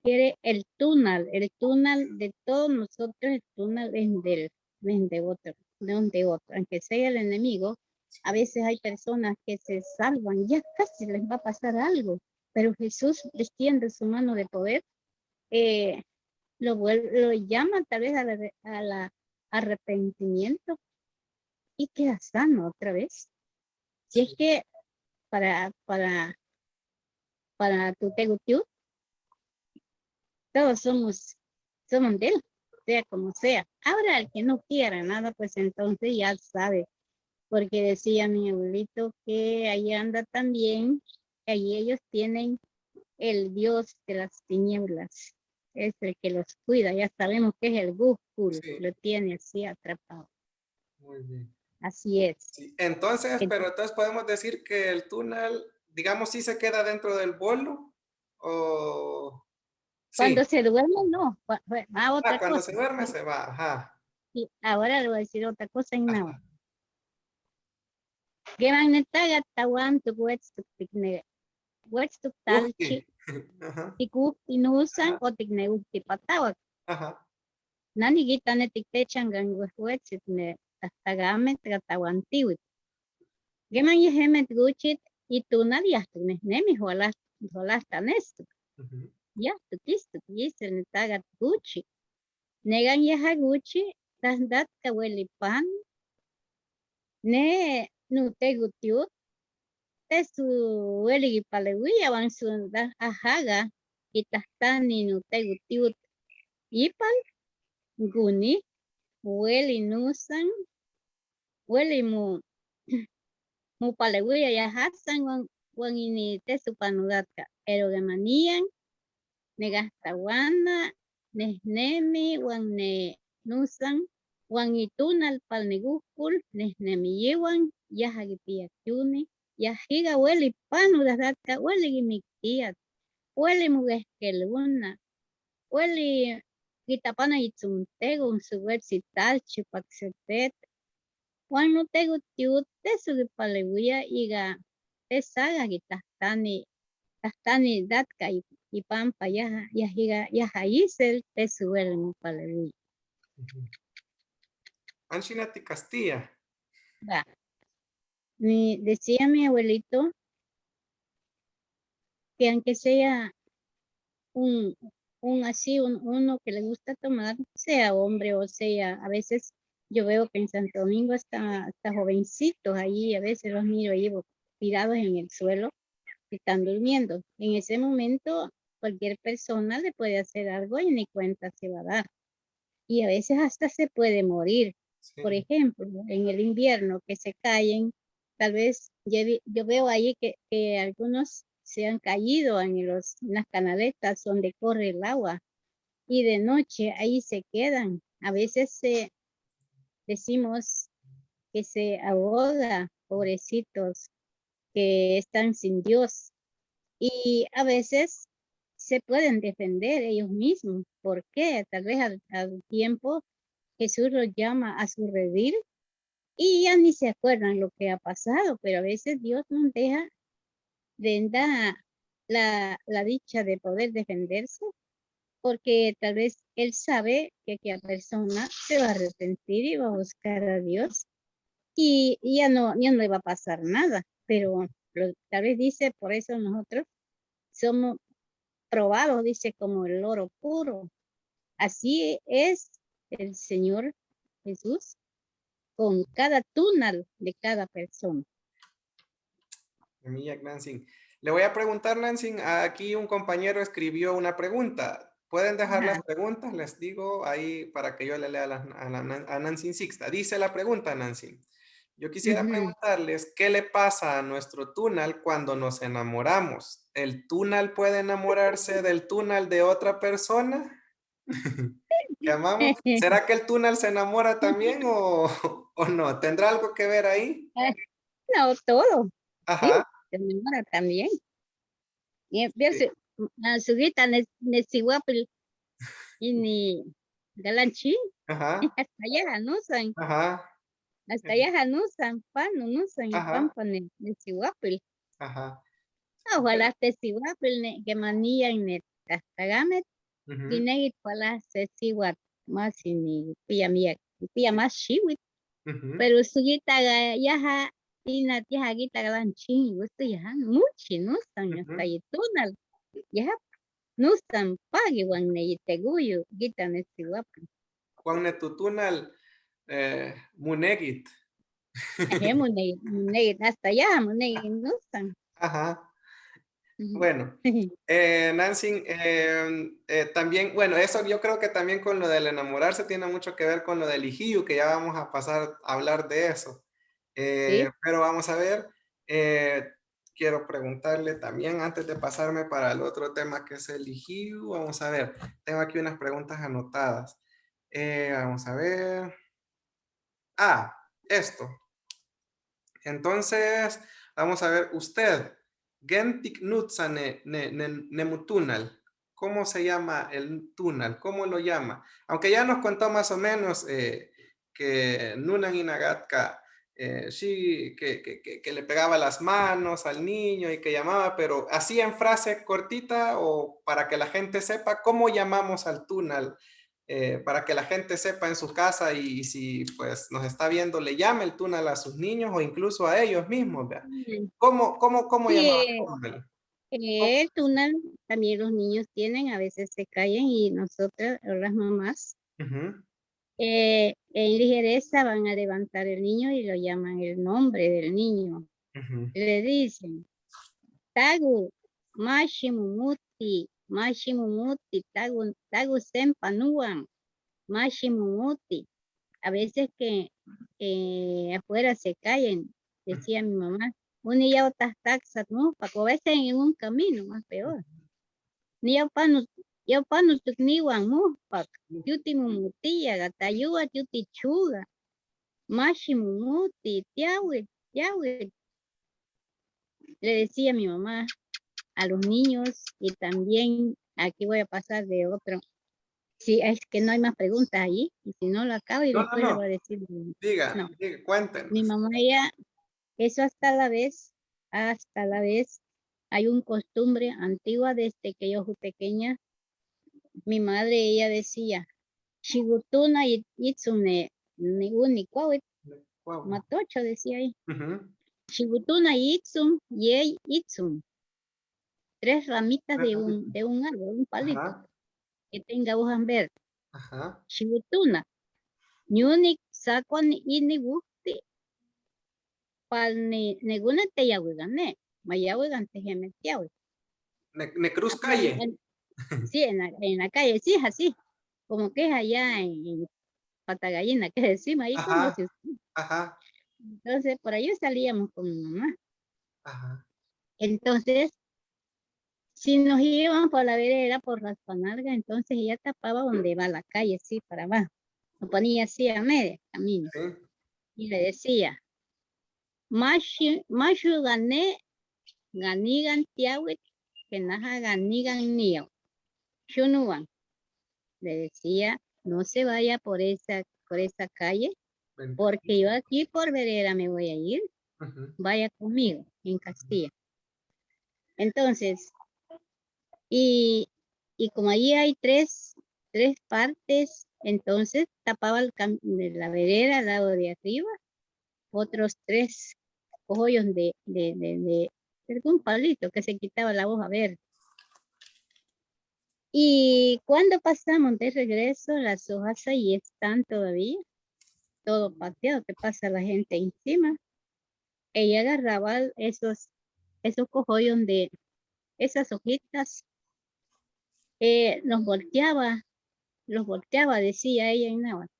el túnel de todos nosotros, el túnel es de él, no es de otro, aunque sea el enemigo. A veces hay personas que se salvan, ya casi les va a pasar algo, pero Jesús extiende su mano de poder, eh, lo llama tal vez a la arrepentimiento y queda sano otra vez. Si es Sí. que para, para, para tu tegutiu, todos somos de él, sea como sea. Ahora el que no quiera nada, pues entonces ya sabe, porque decía mi abuelito que ahí anda también, ahí ellos tienen el Dios de las tinieblas, es el que los cuida, ya sabemos que es el Gúsculo, Sí, lo tiene así atrapado, muy bien. así es. Sí, entonces, En- pero entonces podemos decir que el túnel, digamos, sí se queda dentro del bolo o sí. Cuando se duerme, no, va Ah, otra cuando cosa. se duerme se va, ajá. Y ahora le voy a decir otra cosa y no. Ajá. Gevan netaga tawan tu wets tu pikne. Wets tu talchi. Ujti. Ajá, Tiku inusan ajá, o tikneu tipatawak. ajá. Nani gita ne tiktechan ganguehuetzit ne tastagamet gatawantiwit. Geman yehemet guchit itunal yahtuk nemi hualas tanestu. Ujú, Yahtuk istuk yisel netagat guchi. Negan yaha guchi tasdat kawelipan ne nutegutiut tesu weligi palewia wan sunda ahaga itastani nutegutiut ipan guni weli nusan weli mu palewia ya hasan wan ini tesu panudatka erogemanían negastawana nehnemi wan ne nusan wan itunal palnegukul nehnemi yewan yahagipiakyuni yahiga weli panudatka weli gimiktiat weli mugeskeluna weli gitapana itzuntegun suwersitalchi paksetet wan nutegu tiute sugipalewia iga tesaga tahtani datka ipampa yaha isel tesuel mupalewia. ujú. Anshinati Castilla. Va, decía mi abuelito que aunque sea un, uno que le gusta tomar, sea hombre o sea, a veces yo veo que en Santo Domingo hasta jovencitos allí, a veces los miro ahí tirados en el suelo, que están durmiendo. En ese momento, cualquier persona le puede hacer algo y ni cuenta se va a dar. Y a veces hasta se puede morir. Por Sí. ejemplo, en el invierno que se caen, tal vez yo veo ahí que algunos se han caído en las canaletas donde corre el agua y de noche ahí se quedan. A veces decimos que se ahoga, pobrecitos, que están sin Dios. Y a veces se pueden defender ellos mismos. ¿Por qué? Tal vez al tiempo Jesús los llama a su redil y ya ni se acuerdan lo que ha pasado, pero a veces Dios nos deja de dar la dicha de poder defenderse, porque tal vez Él sabe que aquella persona se va a arrepentir y va a buscar a Dios y ya no le va a pasar nada, pero tal vez dice, por eso nosotros somos probados, dice, como el oro puro. Así es el Señor Jesús con cada túnel de cada persona. Emilia Nancy. Le voy a preguntar, Nancy, aquí un compañero escribió una pregunta. Pueden dejar las Ajá. preguntas, les digo ahí para que yo le lea a Nancy Sixta. Dice la pregunta, Nancy. Yo quisiera Ujú. preguntarles, ¿qué le pasa a nuestro túnel cuando nos enamoramos? ¿El túnel puede enamorarse del túnel de otra persona que amamos? ¿Será que el túnel se enamora también o no? ¿Tendrá algo que ver ahí? No, todo, sí, Ajá, se enamora también. Y sí. verse, Sugita Nesihuapil y ni Galanchi, Ajá, hasta allá anusan, ajá, hasta allá anusan, pan, anusan y pan ajá, pan Nesihuapil. ajá. Ojalá Nesihuapil que manía en el Castagamet, y Ujú, negit pala Sesihuat, más y ni pilla más chiwit. ujú, Pero sugita yaha tina tiha gita galanchi gusto yaha muchi no san hasta ujú. yitunal yaha no san pagi wan ne yiteguyu gita nesiwapan Juan Netutunal, Munegit. ahe mune hasta yaha mune no san. Ajá. Bueno, Nancy, también, bueno, eso yo creo que también con lo del enamorarse tiene mucho que ver con lo del hijillo, que ya vamos a pasar a hablar de eso. Sí, Pero vamos a ver, quiero preguntarle también antes de pasarme para el otro tema que es el hijillo, vamos a ver, tengo aquí unas preguntas anotadas. Vamos a ver. Ah, esto. Entonces, vamos a ver, usted, Gentik Nutsa Nemutunal, ¿cómo se llama el tunal? ¿Cómo lo llama? Aunque ya nos contó más o menos que Nunan Inagatka sí, que le pegaba las manos al niño y que llamaba, pero así en frase cortita o para que la gente sepa cómo llamamos al túnel, para que la gente sepa en su casa y si pues nos está viendo, le llame el túnel a sus niños o incluso a ellos mismos, ¿vea? Mm. ¿Cómo Sí, llamaba el túnel? el túnel también los niños tienen, a veces se callan y nosotras, o las mamás, Ujú, en ligereza van a levantar el niño y lo llaman el nombre del niño. ujú, Le dicen, Tagu, Mashimumuti, Mashimumuti, Tagu, Tagu Sempanuan, Mashimumuti. A veces que afuera se callen, decía mi mamá, una y otras taxas, ¿no? Para que a veces en un camino, más peor. Ni yo pano tukniwan muhpak, yuti mumutilla, gatayua, yuti chuga, mashi mumuti, tiawe, tiawe. Le decía a mi mamá, a los niños y también aquí voy a pasar de otro. Si es que no hay más preguntas allí, y si no lo acabo y no, no, después le no, voy a decir. No, diga, mi cuéntenos. mamá ella, eso hasta la vez, hay un costumbre antigua desde que yo fui pequeña. Mi madre, ella decía, Shigutuna itsune, ni uni kwawit, Guau. matocho decía ahí. Ujú, Shigutuna itsum, yei itsum. Tres ramitas de un árbol, un palito, ajá, que tenga hojas verdes. ajá, Shigutuna, ñunik sakwan ini gusti, pal ni neguna te yawigan, mayawigan te gemetiawi. Necruz Calle. Sí, en la calle, sí, es así, como que es allá en Patagallina, que decimos, ahí Ajá, conoce usted. ajá, Entonces, por ahí salíamos con mi mamá. ajá. Entonces, si nos íbamos por la vereda, por las panalgas, entonces ella tapaba donde va la calle, sí, para abajo. Lo ponía así a medio camino. Sí. Y le decía, Mashu gané, ganigan tiawit, que naja ganigan niyo. Shunuan. Le decía, no se vaya por esa calle, porque yo aquí por vereda me voy a ir, Ujú, vaya conmigo en Castilla. Entonces, y, y como allí hay tres partes, entonces tapaba de la vereda al lado de arriba, otros tres hoyos de algún palito que se quitaba la hoja verde. Y cuando pasamos de regreso, las hojas ahí están todavía, todo pateado, que pasa la gente encima. Ella agarraba esos cojollos de esas hojitas, los volteaba, decía ella en náhuatl.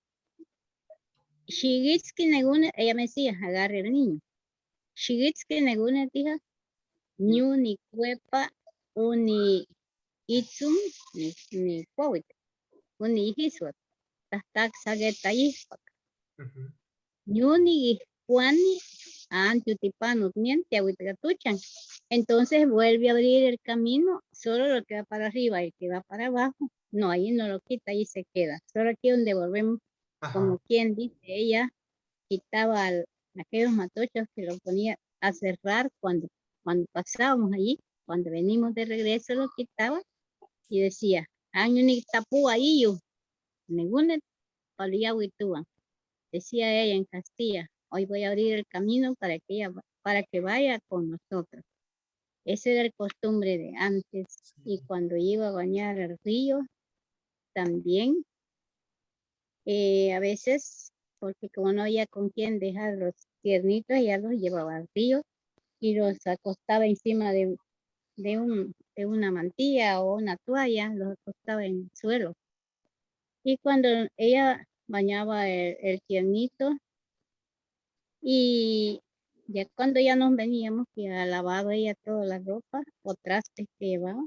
Shigitski neguna, ella me decía, agarre el niño. Shigitski neguna, tija, ñu ni cuepa, uni itzum, ni cuauit, uni hisuat, tastak sageta ispak. ujú. Ñu ni guiscuani, antutipanut, niente agüitgatuchan. Entonces vuelve a abrir el camino, solo lo que va para arriba y el que va para abajo, no, ahí no lo quita, ahí se queda. Solo aquí donde volvemos, Ajá. como quien dice, ella quitaba aquellos matochos que lo ponía a cerrar cuando pasábamos allí, cuando venimos de regreso lo quitaba y decía, año ni tapu ahí yo, ningún palía huitúa. Decía ella en Castilla, hoy voy a abrir el camino para que vaya con nosotros. Esa era el costumbre de antes y cuando iba a bañar el río también, a veces, porque como no había con quién dejar los tiernitos, ella los llevaba al río y los acostaba encima de una mantilla o una toalla, los acostaba en el suelo. Y cuando ella bañaba el tiernito y ya cuando ya nos veníamos, que ha lavado ella toda la ropa o trastes que llevaba,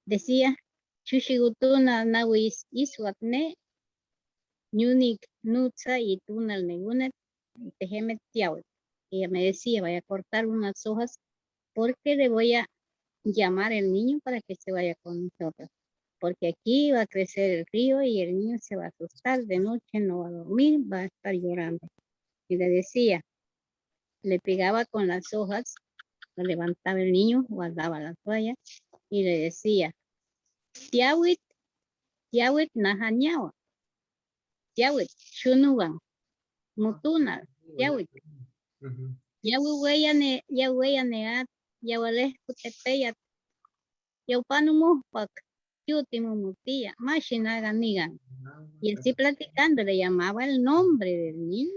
decía, Chushigutuna nawis iswatne, ñunik nutsa y tunal negunet, tejeme tiawe. Ella me decía, vaya a cortar unas hojas porque le voy a llamar al niño para que se vaya con nosotros. Porque aquí va a crecer el río y el niño se va a asustar, de noche no va a dormir, va a estar llorando. y le decía, le pegaba con las hojas, lo levantaba el niño, guardaba la toalla y le decía, tiawit, tiawit nahanyawa, tiawit, shunugan, mutunal, tiawit, Ujú. yahueyaneat, yawales kutepeyat, yaupanumupak, yutimumutia, mashinaganigan. Y así platicando le llamaba el nombre del niño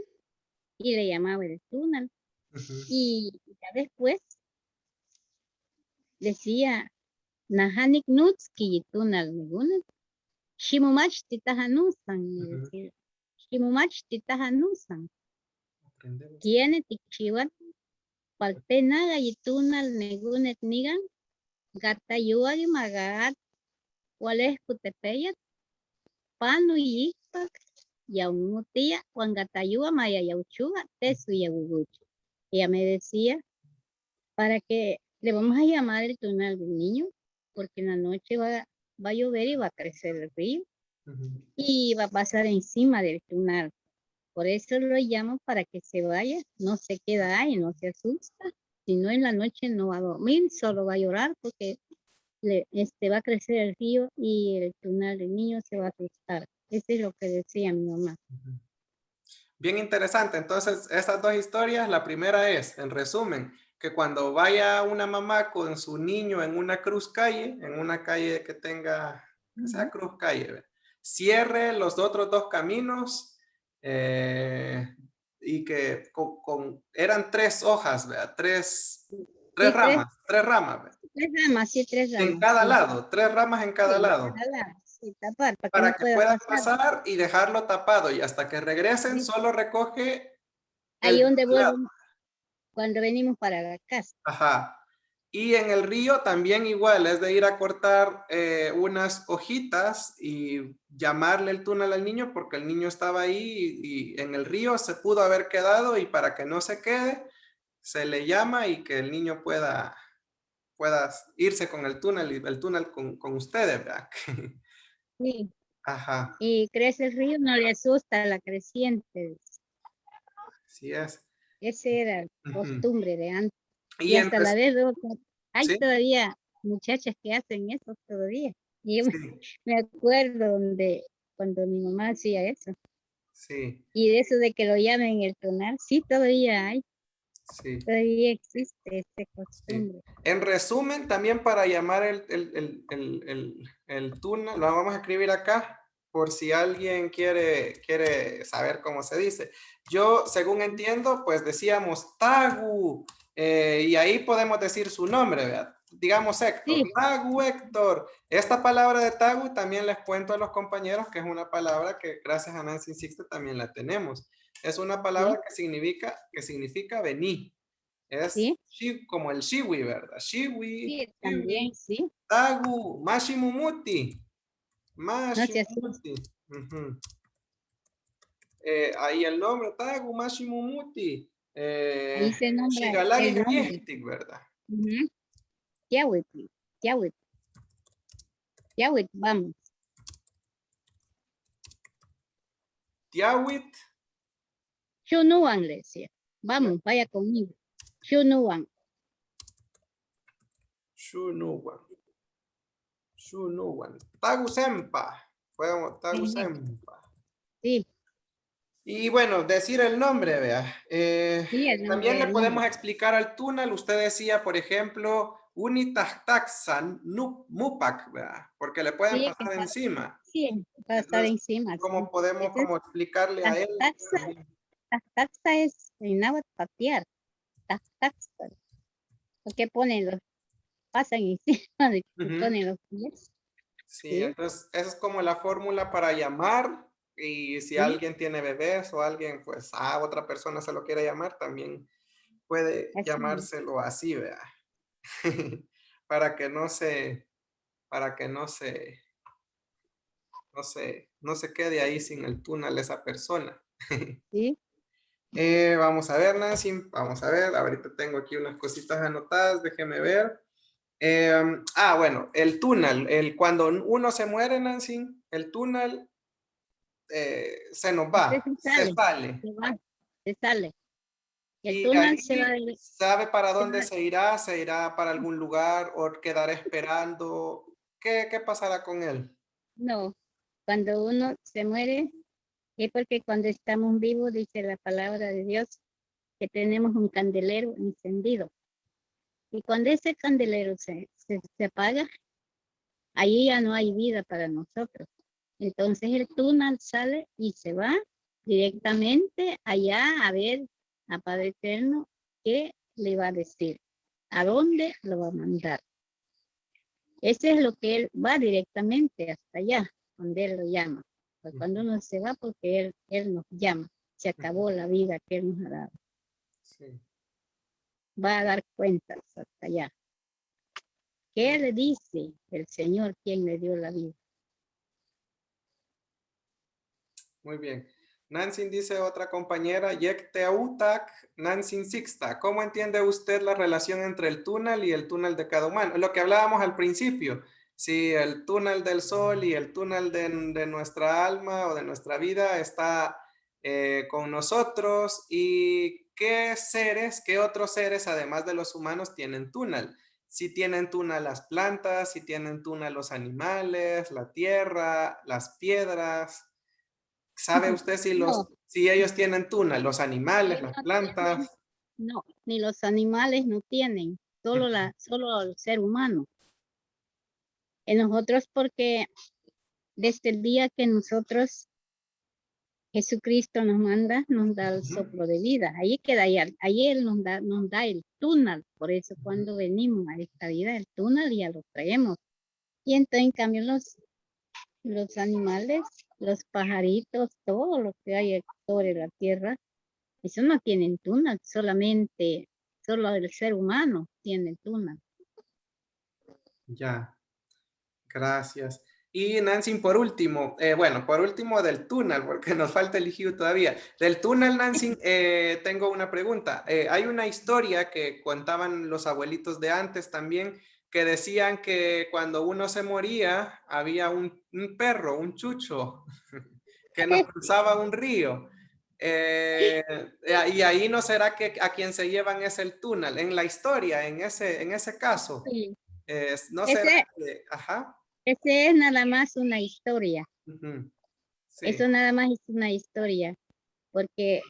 y le llamaba el túnel. Ujú. Y ya después decía, Nahanik Nutski túnel Megunet, Shimumach Titahanusan, me Ujú. decía, Shimumach Titahanusan, Aprendemos. tiene Tichiwan, Palpenaga y túnel Megunet Nigan, Gatayuagi Magaat, Wales Kutepeyat, Panu y Ipak, Yaumutia, Wangatayua Maya Yauchuga, Tesu Yaguguchu. Ella me decía, para que le vamos a llamar el túnel del niño, porque en la noche va a llover y va a crecer el río Ujú. y va a pasar encima del túnel. Por eso lo llamo para que se vaya, no se queda ahí, no se asusta. Si no, en la noche no va a dormir, solo va a llorar porque va a crecer el río y el túnel del niño se va a asustar. Eso es lo que decía mi mamá. Ujú. Bien interesante. Entonces, estas dos historias, la primera es, en resumen, que cuando vaya una mamá con su niño en una cruz calle, en una calle que tenga, que sea cruz calle, ¿ve? Cierre los otros dos caminos y que eran tres hojas, ¿vea? Tres Sí, ramas, ¿ve? tres En ramas, cada sí. lado, tres ramas en cada Sí, lado, sí, tapar para que para no que pueda puedan pasar. pasar y dejarlo tapado y hasta que regresen Sí. solo recoge Ahí el donde lado. vuelvo cuando venimos para la casa. Ajá. Y en el río también igual, es de ir a cortar unas hojitas y llamarle el túnel al niño porque el niño estaba ahí y en el río se pudo haber quedado y para que no se quede, se le llama y que el niño pueda irse con el túnel y el túnel con ustedes, ¿verdad? Sí. Ajá, Y crece el río, no le asusta la creciente. así es. Esa era la Ujú. costumbre de antes. Y Y en hasta la vez hay sí, todavía muchachas que hacen eso todavía. Y yo sí, me acuerdo cuando mi mamá hacía eso. sí, Y de eso de que lo llamen el tonal, sí, todavía hay, sí. todavía existe esta Sí. costumbre. En resumen, también para llamar el túnel, lo vamos a escribir acá por si alguien quiere saber cómo se dice. Yo, según entiendo, pues decíamos Tagu, y ahí podemos decir su nombre, ¿verdad? Digamos Héctor, Sí, Tagu Héctor. Esta palabra de Tagu también les cuento a los compañeros que es una palabra que gracias a Nancy Sixte también la tenemos. Es una palabra sí, que significa vení. Es sí, como el shiwi, ¿verdad? Shiwi, sí, también, shiwi, sí. tagu, mashimumuti, No se asusta. mashimumuti. Ujú. Ahí el nombre, tagu, mashimumuti. Ahí se nombra Shigalagi el nombre. gayestik, ¿verdad? Ujú. Tiahuit, Tiahuit, Tiahuit, vamos. Tiawit, Chunuan le decía. Vamos, vaya conmigo. Chunuan. shunuwan, shunuwan. Tagu sempa, podemos, tagu Ujú. sempa. Sí, Y bueno, decir el nombre, vea. sí, el nombre También le del niño. podemos explicar al túnel. Usted decía, por ejemplo, unitaxtaxan mupac, vea, porque le pueden Sí, pasar encima. sí, va a estar Entonces, encima, sí. ¿cómo podemos Ese es, como explicarle a él? También? taxa es en náhuatl patear. Taxa. Porque ponen pasan encima de que Ujú. ponen los pies. Sí, Sí, entonces esa es como la fórmula para llamar. Y si sí, alguien tiene bebés o alguien, pues a otra persona se lo quiere llamar, también puede así. llamárselo así, vea. Para que no se, para que no se quede ahí sin el túnel esa persona. Sí, Vamos a ver, Nancy, vamos a ver, ahorita tengo aquí unas cositas anotadas, déjeme ver. Bueno, el túnel, cuando uno se muere, Nancy, el túnel se nos usted va, sí se sale. sale. Se va. se sale. El Y túnel ahí se va, sabe para se dónde va- se irá para algún lugar o quedará esperando. ¿Qué pasará con él? no, cuando uno se muere, es porque cuando estamos vivos, dice la palabra de Dios, que tenemos un candelero encendido. Y cuando ese candelero se apaga, ahí ya no hay vida para nosotros. Entonces el túnel sale y se va directamente allá a ver a Padre Eterno qué le va a decir, a dónde lo va a mandar. Ese es lo que él va directamente hasta allá, donde él lo llama. Pues cuando uno se va, porque él nos llama, se acabó la vida que él nos ha dado. Sí, Va a dar cuentas hasta allá. ¿Qué le dice el Señor quien le dio la vida? muy bien. Nancy dice otra compañera, Yek Teutak, Nancy Sixta. ¿Cómo entiende usted la relación entre el túnel y el túnel de cada humano? Lo que hablábamos al principio. Si el túnel del sol y el túnel de nuestra alma o de nuestra vida está con nosotros y qué otros seres, además de los humanos, tienen túnel. Si tienen túnel las plantas, si tienen túnel los animales, la tierra, las piedras. ¿Sabe usted No, si ellos tienen túnel, los animales, ellos las no tienen, plantas? no, ni los animales no tienen, solo el ser humano. En nosotros porque desde el día que nosotros, Jesucristo nos manda, nos da el Ujú, soplo de vida. Ahí queda, ahí Él nos da el túnel. Por eso ujú. cuando venimos a esta vida, el túnel ya lo traemos. Y entonces, en cambio, los animales, los pajaritos, todo lo que hay sobre la tierra, eso no tienen túnel, solo el ser humano tiene túnel. Ya, gracias. Y Nancy, por último, bueno, por último del túnel, porque nos falta el líquido todavía. Del túnel, Nancy, tengo una pregunta. Hay una historia que contaban los abuelitos de antes también, que decían que cuando uno se moría, había un perro, un chucho, que nos cruzaba un río. Eh, y ahí no será que a quien se llevan es el túnel. En la historia, en ese caso, Sí. no será Ese, que, ajá, ese es nada más una historia. ujú, sí, Eso nada más es una historia, porque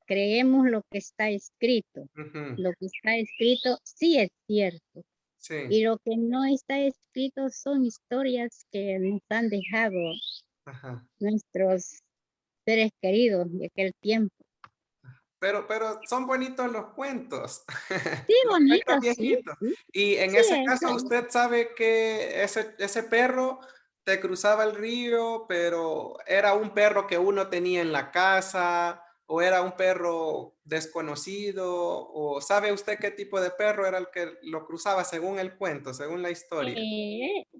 creemos lo que está escrito. ujú, Lo que está escrito sí es cierto. sí, Y lo que no está escrito son historias que nos han dejado ajá. nuestros seres queridos de aquel tiempo. Pero son bonitos los cuentos, Sí, los bonito, cuentos sí, viejitos. sí, Y en sí, ese caso, eso. usted sabe que ese perro te cruzaba el río, pero era un perro que uno tenía en la casa, o era un perro desconocido, o sabe usted qué tipo de perro era el que lo cruzaba según el cuento, según la historia.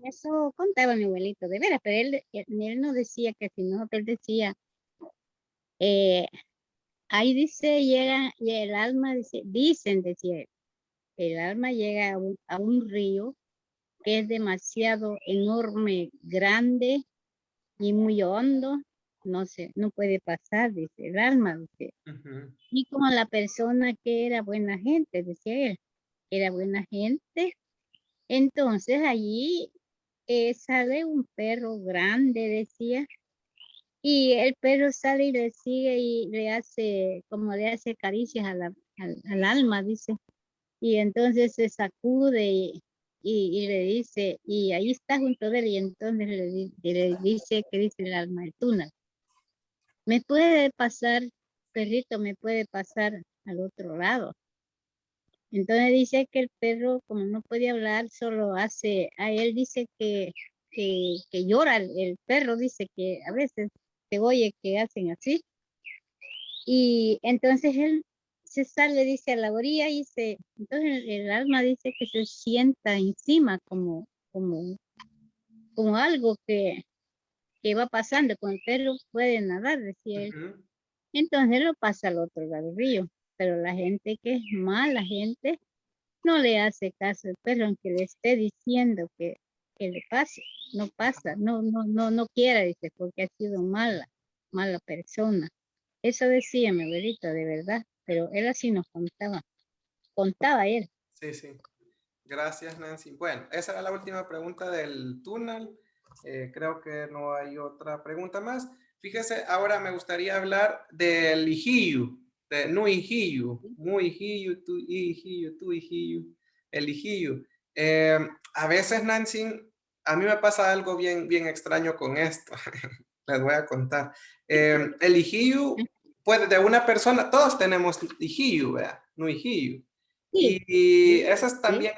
Eso contaba mi abuelito, de veras, pero él no decía que si no, él decía, eh, ahí dice, llega, y el alma, decía él, el alma llega a un río que es demasiado enorme, grande y muy hondo, no sé, no puede pasar, dice el alma, dice. Ujú, Y como la persona que era buena gente, decía él, era buena gente, entonces allí sale un perro grande, decía, y el perro sale y le sigue y le hace, como le hace caricias al alma, dice. Y entonces se sacude y le dice, y ahí está junto de él, y entonces le dice, que dice el alma, el túnel. Me puede pasar, perrito, me puede pasar al otro lado. Entonces dice que el perro, como no puede hablar, solo hace, a él dice que llora el perro, dice que a veces se oye que hacen así. Y entonces él se sale, dice, a la orilla y entonces el alma dice que se sienta encima como algo que va pasando, con el perro puede nadar, decía él. ujú. Entonces lo pasa al otro lado del río, pero la gente que es mala gente no le hace caso al perro, aunque le esté diciendo que le pase, no pasa, no quiera, dice, porque ha sido mala persona. Eso decía mi abuelita, de verdad, pero él así nos contaba él. Sí, sí. Gracias, Nancy. Bueno, esa era la última pregunta del túnel. Creo que no hay otra pregunta más. Fíjese, ahora me gustaría hablar del Ijiyu, de Nuijiyu, Muijiyu, tu Ijiyu, tu Ijiyu, el Ijiyu. A veces, Nancy, a mí me pasa algo bien, bien extraño con esto. Les voy a contar. El Ijiyu, puede, de una persona, todos tenemos Ijiyu, ¿verdad? Nuijiyu. Sí, Y eso es sí, también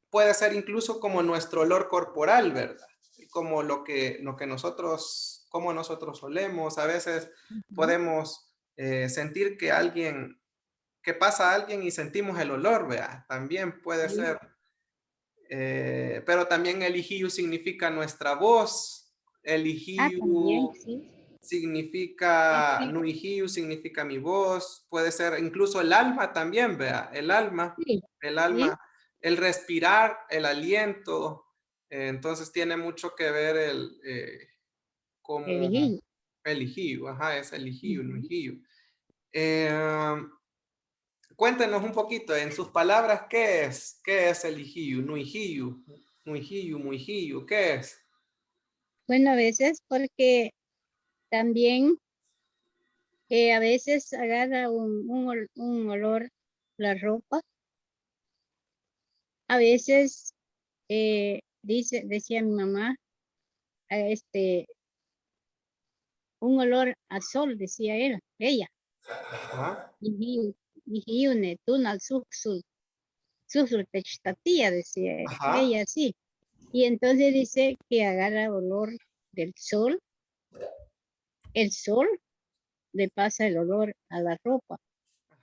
puede ser incluso como nuestro olor corporal, ¿verdad? Como lo que nosotros, como nosotros olemos. A veces ujú, podemos sentir que alguien, que pasa a alguien y sentimos el olor, ¿verdad? También puede sí. ser. Pero también el ijiu significa nuestra voz. El Ah, también, ijiu sí. significa, Sí, nuijiu significa mi voz. Puede ser incluso el alma también, ¿verdad? sí, El sí, alma, el respirar, el aliento. Entonces tiene mucho que ver como elegí. el ijiu, ajá, es el ijiu, el Ujú. nuijiu. Eh, Cuéntenos un poquito, en sus palabras, qué es el ijiu, nuijiu, nuijiu, muijiu, qué es? Bueno, a veces porque también a veces agarra un olor la ropa. A veces decía mi mamá, este, un olor a sol, decía ella. Ajá, Ihiune, tunal susul techtatía, decía ajá, ella sí. Y entonces dice que agarra olor del sol, el sol le pasa el olor a la ropa.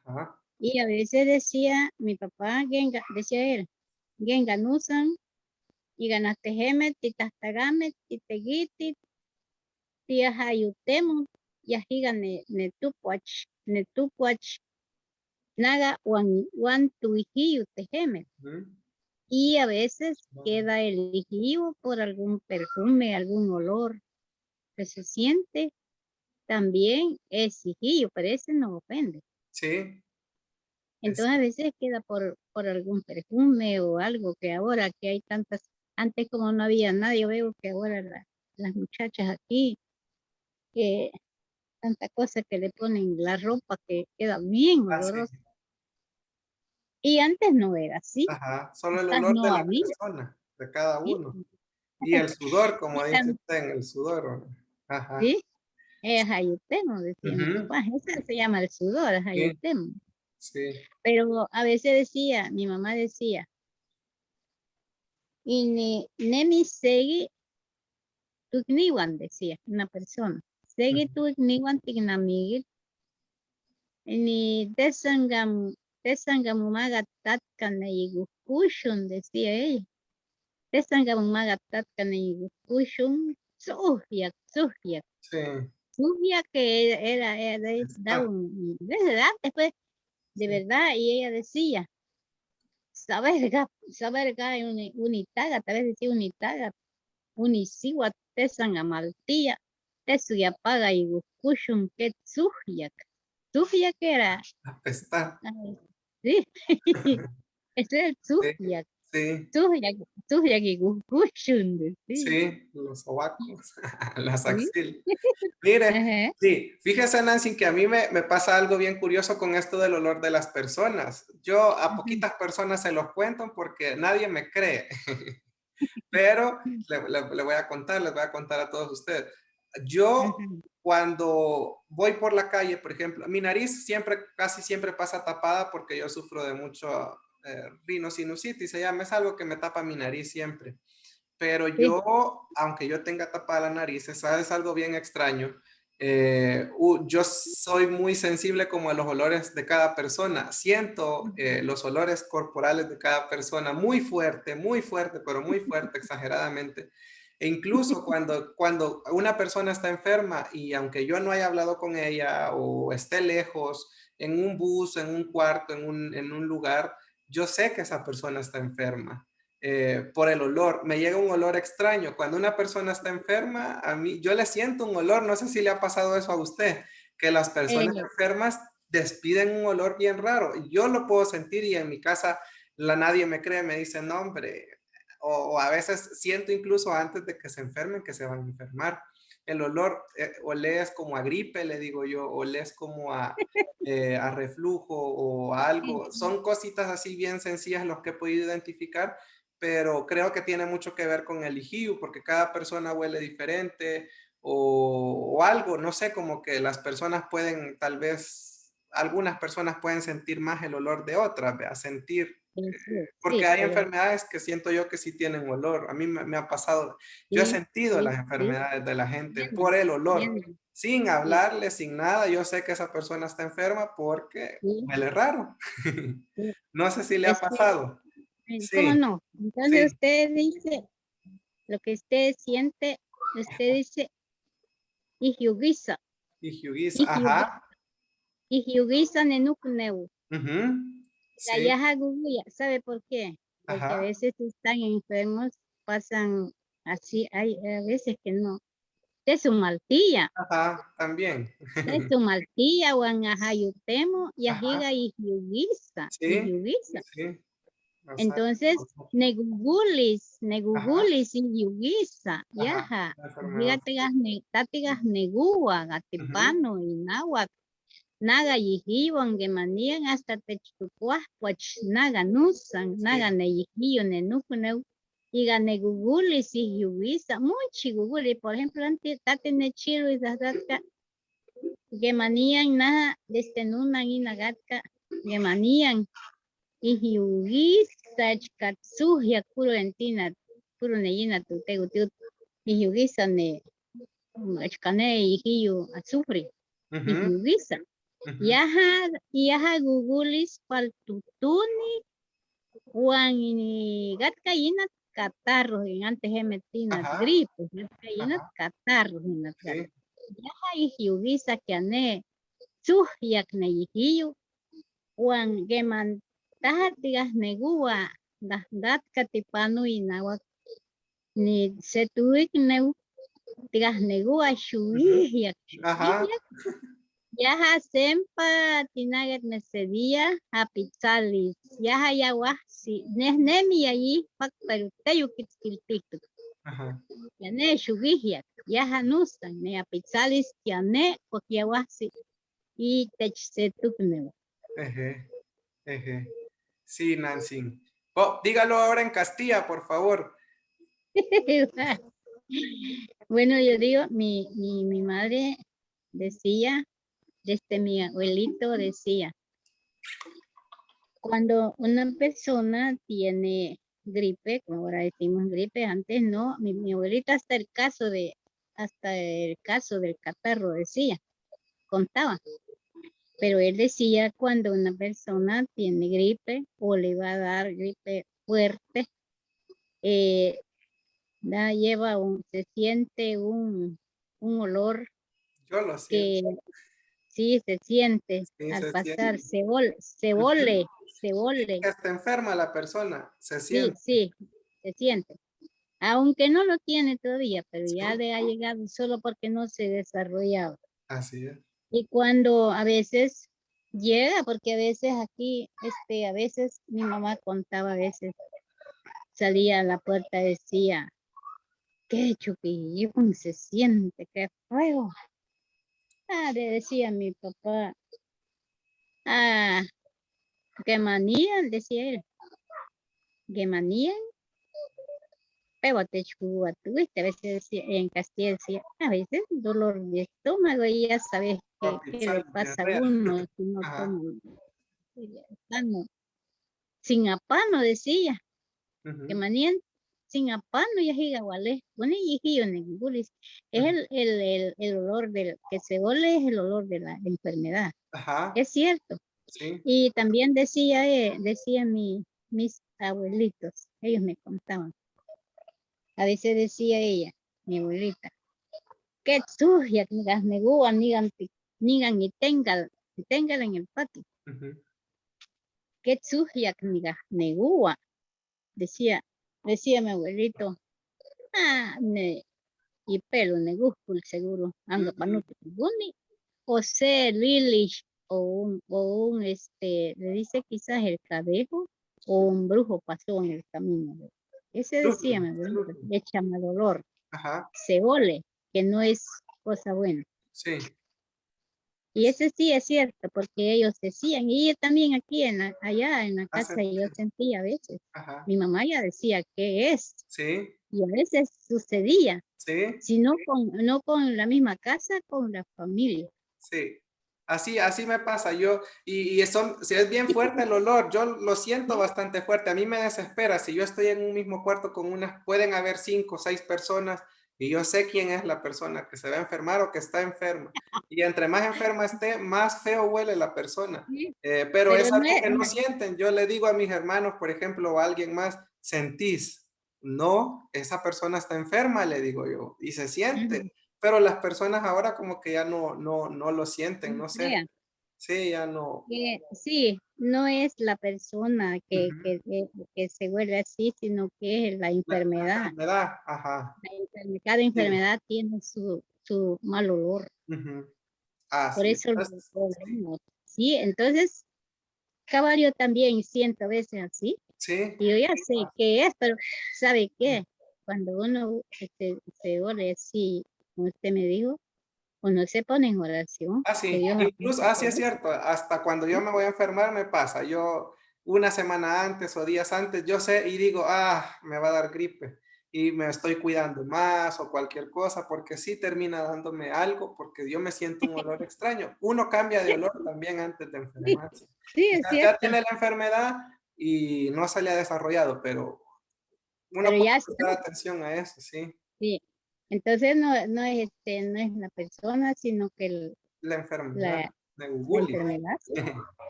ajá, Y a veces decía mi papá, Genga, decía él, Genga nusan, y ganaste gemet, titastagamet, titegitit, tiahayutemu, yahiga netupuach, naga wan tuihiyu tejemet. ujú, Y a veces queda elegido por algún perfume, algún olor que se siente. También es sigillo, pero ese no ofende. sí, es, Entonces a veces queda por algún perfume o algo que ahora que hay tantas, antes como no había nadie, yo veo que ahora las muchachas aquí, que tanta cosa que le ponen la ropa que queda bien así, olorosa. Y antes no era así, ajá, solo el quizás olor de no la había, persona, de cada ¿sí? uno. Y el sudor, como Y dice usted, en el sudor, ¿no? Ajá, ¿sí? Es ayutemo, decía mi ujú, papá, ese se llama el sudor, es sí, ayutemo. sí, Pero a veces decía, mi mamá decía, y nemi segi tukniwan, decía una persona. Segi ujú, tukniwan tignamigil, ni desangamumaga tatkana kushun, decía ella. Desangamumaga tatkana kushun, suhyak. sí, Suhyak que da está, desde antes, pues, de sí, verdad, y ella decía, saberga unitaga, tal vez decía unitaga, unisiwa tesan amaltía, tesuya paga y kushun que suhyak era, está, ay, sí, ese es el sí, suhyak, sí. suhyak, suhyak y kushun, sí, Sí, los sobacos, las sí, axilas. Mire, ajá, sí, fíjese Nancy que a mí me pasa algo bien curioso con esto del olor de las personas. Yo a ajá, poquitas personas se los cuento porque nadie me cree, pero le voy a contar, les voy a contar a todos ustedes. Yo ajá, cuando voy por la calle, por ejemplo, mi nariz siempre, casi siempre pasa tapada porque yo sufro de mucho rinosinusitis, se llama, es algo que me tapa mi nariz siempre. Pero sí, yo, aunque yo tenga tapada la nariz, ¿sabes algo bien extraño? Yo soy muy sensible como a los olores de cada persona. Siento los olores corporales de cada persona muy fuerte, pero muy fuerte, exageradamente. E incluso cuando una persona está enferma y aunque yo no haya hablado con ella o esté lejos, en un bus, en un cuarto, en un lugar, yo sé que esa persona está enferma por el olor. Me llega un olor extraño. Cuando una persona está enferma, a mí, yo le siento un olor, no sé si le ha pasado eso a usted, que las personas eh, enfermas despiden un olor bien raro. Yo lo puedo sentir y en mi casa nadie me cree, me dice, no, hombre, o a veces siento incluso antes de que se enfermen que se van a enfermar. El olor, olés como a gripe, le digo yo, olés como a reflujo o a algo. Son cositas así bien sencillas los que he podido identificar, pero creo que tiene mucho que ver con el IGIU, porque cada persona huele diferente o algo, no sé, como que las personas pueden, tal vez, algunas personas pueden sentir más el olor de otras, ¿vea? Sentir, sí, porque sí, hay pero enfermedades que siento yo que sí tienen olor. A mí me ha pasado, yo he sí, sentido sí, las sí, enfermedades de la gente por tienen, el olor, tienen, sin sí, hablarle, sin nada. Yo sé que esa persona está enferma porque sí, huele raro. sí. No sé si le ha Es que, pasado. ¿cómo Sí, no? Entonces sí. usted dice, lo que usted siente, usted dice, ihyugisa, Y Hughes, ihyugi- ajá. ihyugisa nenukneu. Ujú, La sí, yaja guguya, ¿sabe por qué? Porque a ajá, veces están enfermos, pasan así, hay a veces que no. De su maltilla, ajá, también. de su maltilla, o en ajayutemo, y Ajá, ajiga y sí, yuguisa. sí, exacto. Entonces, negugulis, Ajá, negugulis y yuguisa, ajá, yaja. la enfermedad. Fíjate, tatigas negua, Ujú, gatipano y náhuac. Naga yijiwan gemanían hasta techtucuascuach, naga nusan, naga sí, neyijillo nenukuneu, iga negugulis y yuguisa, muchi guguli, por ejemplo, antes tate nechiro y zazatka, gemanían naja, desde nunan y nagatka, gemanían, y yugisa chkatsuhia kuro entina, kuro neyina tu tegu tiut, y yugisa ne, achkane yijillo azufre, y ujú, yugisa. ujú, Yaha gugulis paltutuni wan ini gatka yinat catarro en antes he metinat ajá, gripe gatka yinat ajá, catarro hinat gat. sí, Yaha ihyugisa que ane suhyak ne yihiyu wan geman tahat tigas negua dah gatka tipanu inawak ni setuik neu tigas negua ujú, shuihyak ajá, shuihyak. Yaha sempa tinaget mesedia apitzalis. Yaha yawah si nehnemi yayi pak pero teyu kitskiltiktuk. ajá, Yane shugihyak. Yaha nusan ne apitzalis yane pok yawah si y techsetukne. eje, eje. Sí, Nancy. Oh, dígalo ahora en Castilla, por favor. Bueno, yo digo, mi madre decía, desde mi abuelito decía, cuando una persona tiene gripe, como ahora decimos gripe, antes no, mi abuelita hasta el caso del catarro decía, contaba, pero él decía cuando una persona tiene gripe o le va a dar gripe fuerte, eh, se siente un olor Yo lo siento. que sí se siente Sí, al se pasar, siente. se Ujú. ole, se ole, Que está enferma la persona, se sí, siente. sí, se siente. Aunque no lo tiene todavía, pero ya Sí, le ha llegado solo porque no se desarrollaba. así es. Y cuando a veces llega, porque a veces aquí, a veces mi mamá contaba, a veces salía a la puerta y decía, qué chupillón se siente, qué feo. Ah, le decía a mi papá, ah, qué manía, decía él, qué manía, pero te chupa, tuviste, a veces en Castilla decía, a veces dolor de estómago y ya sabes qué le Papizal, pasa a diarrea. uno si no Ajá. toma. Apano. Sin apano decía, que Ujú, manían sin apano y ajigagualé, bueno y negulis. Es ujú. el olor del que se ole, es el olor de la enfermedad. Ajá, Es cierto. sí. Y también decía mis abuelitos, ellos me contaban. A veces decía ella, mi abuelita, que sucia, que las negúa, nigan y tengan en el patio. Ujú. Que sucia, que negúa, decía mi abuelito. Ah, y pelo negúscul seguro, anga Mm, panuti guni, José Lilish o un le dice quizás el cadejo o un brujo pasó en el camino. Ese decía, Luto, mi abuelita, luto. echa mal olor, Ajá, se ole, que no es cosa buena. sí. Y ese sí es cierto, porque ellos decían, y yo también aquí allá en la Hace, casa yo sentía a veces. ajá, Mi mamá ya decía, ¿qué es? sí, Y a veces sucedía, sí. si no con la misma casa, con la familia. Sí, así me pasa. Si es bien fuerte el olor, yo lo siento Sí, bastante fuerte. A mí me desespera. Si yo estoy en un mismo cuarto con pueden haber 5 o 6 personas y yo sé quién es la persona que se va a enfermar o que está enferma. Y entre más enferma esté, más feo huele la persona. sí, Pero pero es no algo es, que no sienten. Yo le digo a mis hermanos, por ejemplo, o a alguien más, ¿sentís? No, esa persona está enferma, le digo yo, y se siente. ujú, Pero las personas ahora como que ya no lo sienten, no no sé. crea. Sí, ya no. Sí, no es la persona Ujú. que se vuelve así, sino que es la La enfermedad. enfermedad, ajá. Cada Sí. enfermedad tiene su mal olor. Ujú. Por Así es. eso lo Sí, olemos. Sí, entonces, caballo también siento a veces así. sí, Y yo ya sé qué es, pero ¿sabe qué? Cuando uno se ole así, como usted me dijo, uno se pone en oración, que así. Dios Incluso, aplique así por es él. cierto, hasta cuando yo ¿Sí? me voy a enfermar me pasa. Yo una semana antes o días antes, yo sé y digo, me va a dar gripe y me estoy cuidando más o cualquier cosa porque sí termina dándome algo porque yo me siento un olor extraño. Uno cambia de olor también antes de Sí, enfermarse. sí, es Quizás ya cierto, tiene la enfermedad y no se le ha desarrollado, pero uno pero puede ya está. prestar atención a eso, sí. Sí. Entonces no es la persona, sino que La enfermedad la, de la Google. enfermedad, sí.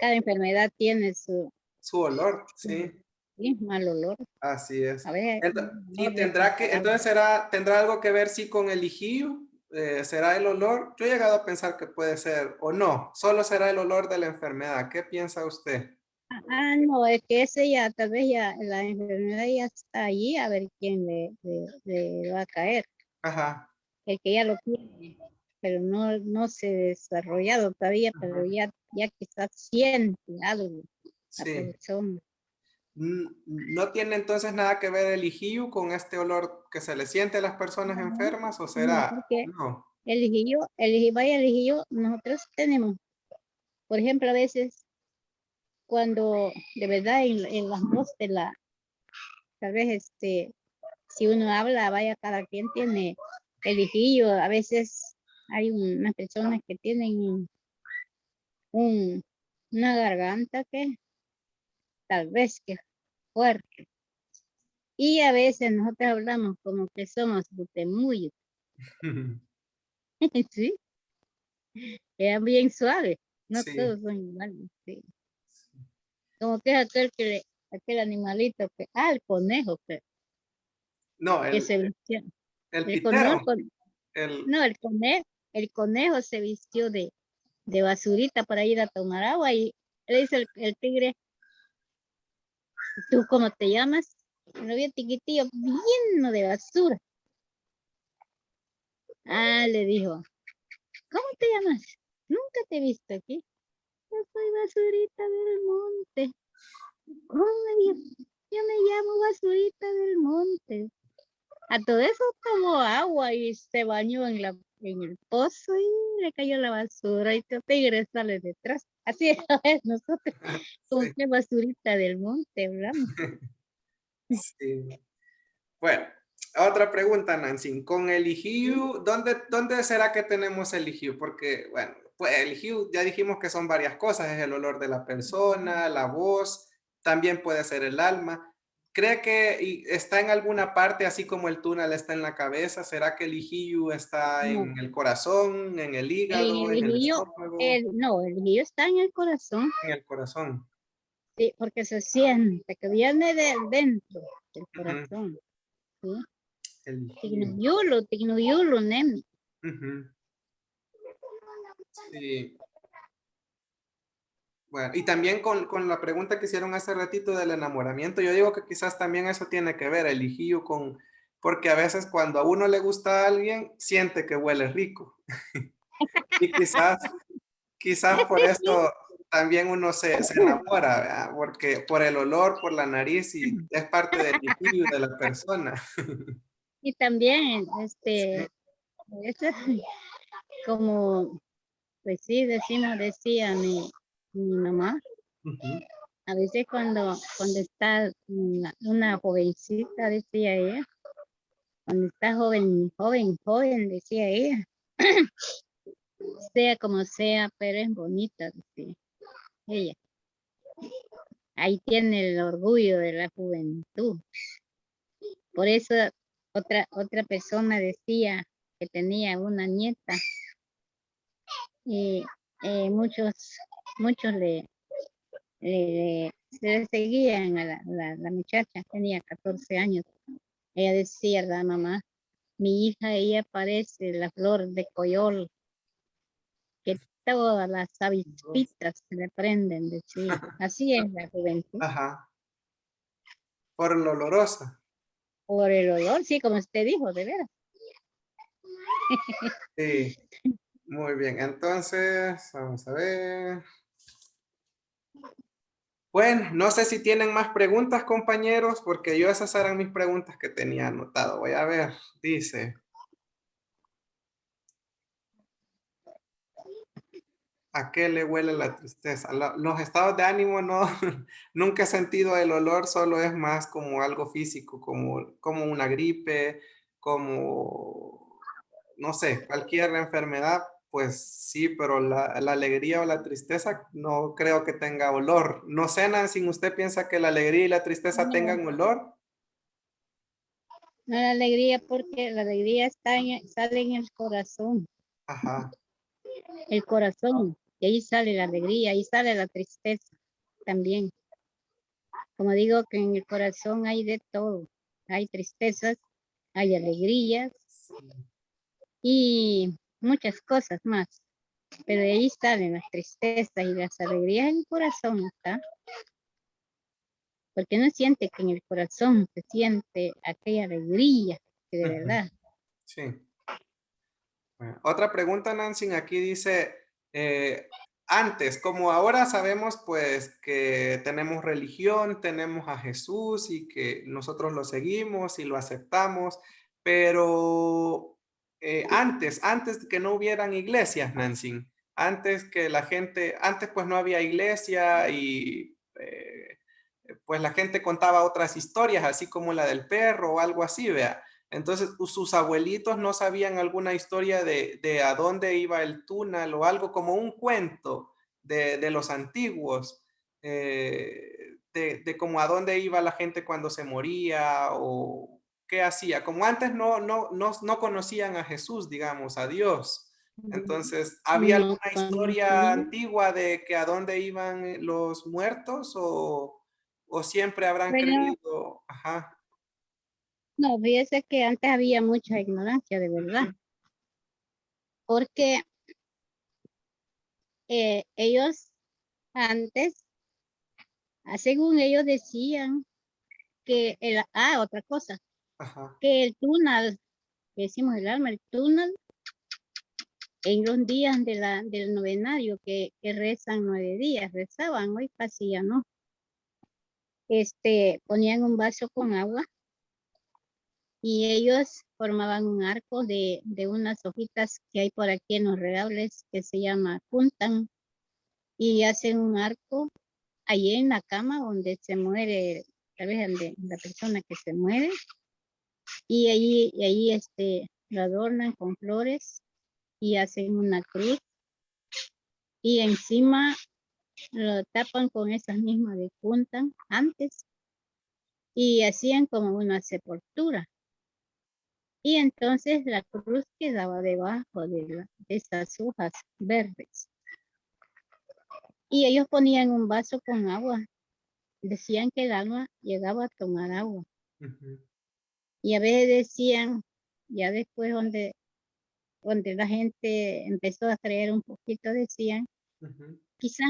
Cada enfermedad tiene Su olor, su sí, sí, mal olor. así es. A ver, Y olor entonces desagradable. tendrá algo que ver, sí, con el lijillo. ¿Será el olor? Yo he llegado a pensar que puede ser, o no, solo será el olor de la enfermedad. ¿Qué piensa usted? No, es que ese ya, tal vez ya, la enfermedad ya está allí, a ver quién le va a caer. Ajá, El que ya lo tiene, pero no se ha desarrollado todavía, pero ajá, ya quizás siente algo la sí. persona. ¿No tiene entonces nada que ver el lijillo con este olor que se le siente a las personas No, enfermas o no, será? porque No. vaya elegí yo, nosotros tenemos, por ejemplo, a veces cuando de verdad en las voz tal vez si uno habla, vaya, cada quien tiene el hijillo, a veces hay unas personas que tienen un, una garganta que tal vez que es fuerte. Y a veces nosotros hablamos como que somos butemuyos, ¿sí? Es bien suave, no Sí. todos son iguales, sí. Como que es aquel animalito el conejo No, que se vistió. el El conejo, pitero. El, no, el conejo se vistió de basurita para ir a tomar agua y le dice el tigre, ¿tú cómo te llamas? Lo vi tiquitillo, lleno de basura. Le dijo, ¿cómo te llamas? Nunca te he visto aquí. Yo soy basurita del monte. ¿Cómo me dijo? Yo me llamo basurita del monte. A todo eso tomó agua y se bañó en el pozo y le cayó la basura y el tigre sale detrás. Así es, nosotros, como sí. que basurita del monte, hablamos. Sí. Bueno, otra pregunta, Nancy. Con el IGIU, ¿dónde será que tenemos el IGIU? Porque, bueno, pues el IGIU ya dijimos que son varias cosas. Es el olor de la persona, la voz, también puede ser el alma. ¿Cree que está en alguna parte, así como el túnel está en la cabeza? ¿Será que el IGIU está No, en el corazón, en el hígado, el en el guillo, estómago? no, el guillo está en el corazón, En el corazón. sí, porque se siente que viene de dentro del Ujú. corazón, ¿sí? El IGIU. Tignuyulo, nemi. Ujú. Sí. Bueno, y también con la pregunta que hicieron hace ratito del enamoramiento, yo digo que quizás también eso tiene que ver, el hijillo porque a veces cuando a uno le gusta a alguien, siente que huele rico. Y quizás quizás por eso también uno se enamora, ¿verdad? Porque por el olor, por la nariz y es parte del espíritu de la persona. Y también, Sí. eso es como, pues sí, decía mi mamá, Ujú. a veces cuando está una jovencita, decía ella, cuando está joven, decía ella, sea como sea, pero es bonita, decía ella. Ahí tiene el orgullo de la juventud. Por eso otra persona decía que tenía una nieta y muchos le seguían a la muchacha, tenía 14 años. Ella decía, la mamá, mi hija, ella parece la flor de coyol, que todas las avispitas se le prenden, decía. Así es la juventud. Ajá, por lo olorosa. Por el olor, sí, como usted dijo, de veras. Sí, muy bien. Entonces, vamos a ver. Bueno, no sé si tienen más preguntas, compañeros, porque yo esas eran mis preguntas que tenía anotado. Voy a ver, dice, ¿a qué le huele la tristeza? Los estados de ánimo no, nunca he sentido el olor, solo es más como algo físico, como una gripe, como, no sé, cualquier enfermedad, pues sí, pero la alegría o la tristeza no creo que tenga olor. No sé, Nancy, ¿usted piensa que la alegría y la tristeza No, tengan olor? no la alegría, porque la alegría sale en Ajá. el corazón, y ahí sale la alegría, ahí sale la tristeza también. Como digo, que en el corazón hay de todo, hay tristezas, hay alegrías y muchas cosas más, pero de ahí salen las tristezas y las alegrías en el corazón, ¿está? Porque no siente que en el corazón se siente aquella alegría que de Ujú. verdad. Sí. Bueno, otra pregunta, Nancy, aquí dice, antes, como ahora sabemos pues que tenemos religión, tenemos a Jesús y que nosotros lo seguimos y lo aceptamos, pero antes que no hubieran iglesias, Nancy, antes que la gente, antes pues no había iglesia y pues la gente contaba otras historias, así como la del perro o algo así, vea. Entonces, sus abuelitos no sabían alguna historia de a dónde iba el túnel o algo como un cuento de los antiguos, de como a dónde iba la gente cuando se moría o qué hacía. Como antes no conocían a Jesús, digamos, a Dios. Entonces, ¿había No alguna historia conocía. antigua de que a dónde iban los muertos o siempre habrán Bueno, creído? Ajá. no, fíjese que antes había mucha ignorancia, de verdad, porque ellos antes, según ellos decían otra cosa, Ajá. que el túnel, que decimos el alma, el túnel, en los días del novenario que rezan 9 días, rezaban, hoy casi ya no, ponían un vaso con agua y ellos formaban un arco de unas hojitas que hay por aquí en los regables que se llama puntan y hacen un arco allí en la cama donde se muere, tal vez la persona que se muere, y ahí lo adornan con flores y hacen una cruz y encima lo tapan con esas mismas de punta antes y hacían como una sepultura. Y entonces la cruz quedaba debajo de esas hojas verdes. Y ellos ponían un vaso con agua. Decían que el alma llegaba a tomar agua. Ujú. Y a veces decían, ya después donde la gente empezó a creer un poquito, decían, Ujú. quizás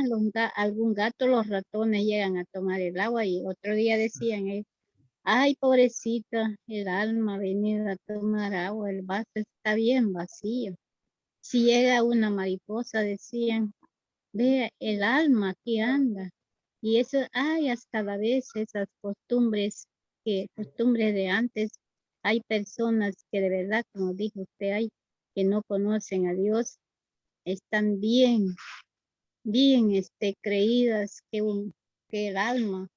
algún gato, los ratones llegan a tomar el agua y otro día decían, ay, pobrecita, el alma ha venido a tomar agua, el vaso está bien vacío. Si llega una mariposa, decían, Vea el alma que anda. Y eso hay hasta la vez esas costumbres, costumbres de antes. Hay personas que de verdad, como dijo usted, hay que no conocen a Dios, están bien creídas que el alma,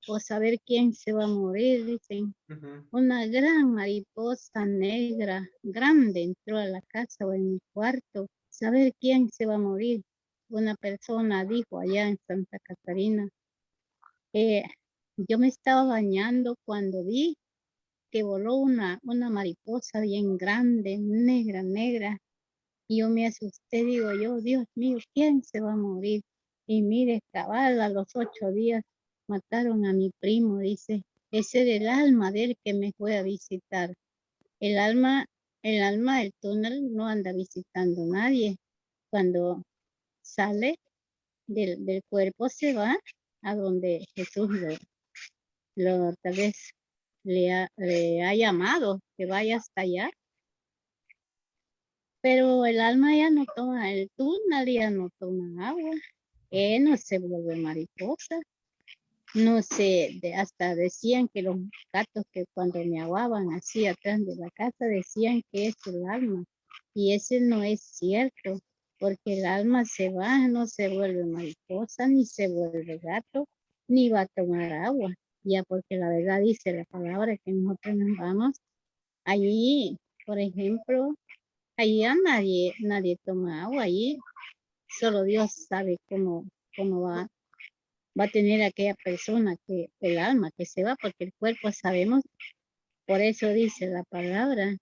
o saber quién se va a morir, dicen. Ujú. Una gran mariposa negra, grande, entró a la casa o en mi cuarto. Saber quién se va a morir. Una persona dijo allá en Santa Catarina, eh, yo me estaba bañando cuando vi que voló una mariposa bien grande, negra, negra. Y yo me asusté, digo yo, Dios mío, ¿quién se va a morir? Y mire, cabal, a los 8 días mataron a mi primo, dice. Ese era el alma de él que me fue a visitar. El alma, el alma del túnel no anda visitando a nadie. Cuando sale del cuerpo se va a donde Jesús tal vez le ha llamado que vaya hasta allá. Pero el alma ya no toma, el túnel ya no toma agua. No se vuelve mariposa. No sé, hasta decían que los gatos que cuando me aguaban así atrás de la casa decían que es el alma. Y ese no es cierto, porque el alma se va, no se vuelve mariposa, ni se vuelve gato, ni va a tomar agua. Ya porque la verdad dice la palabra que nosotros nos vamos. Allí, por ejemplo, allá nadie toma agua, allí solo Dios sabe cómo va a tener aquella persona que el alma que se va, porque el cuerpo sabemos, por eso dice la palabra,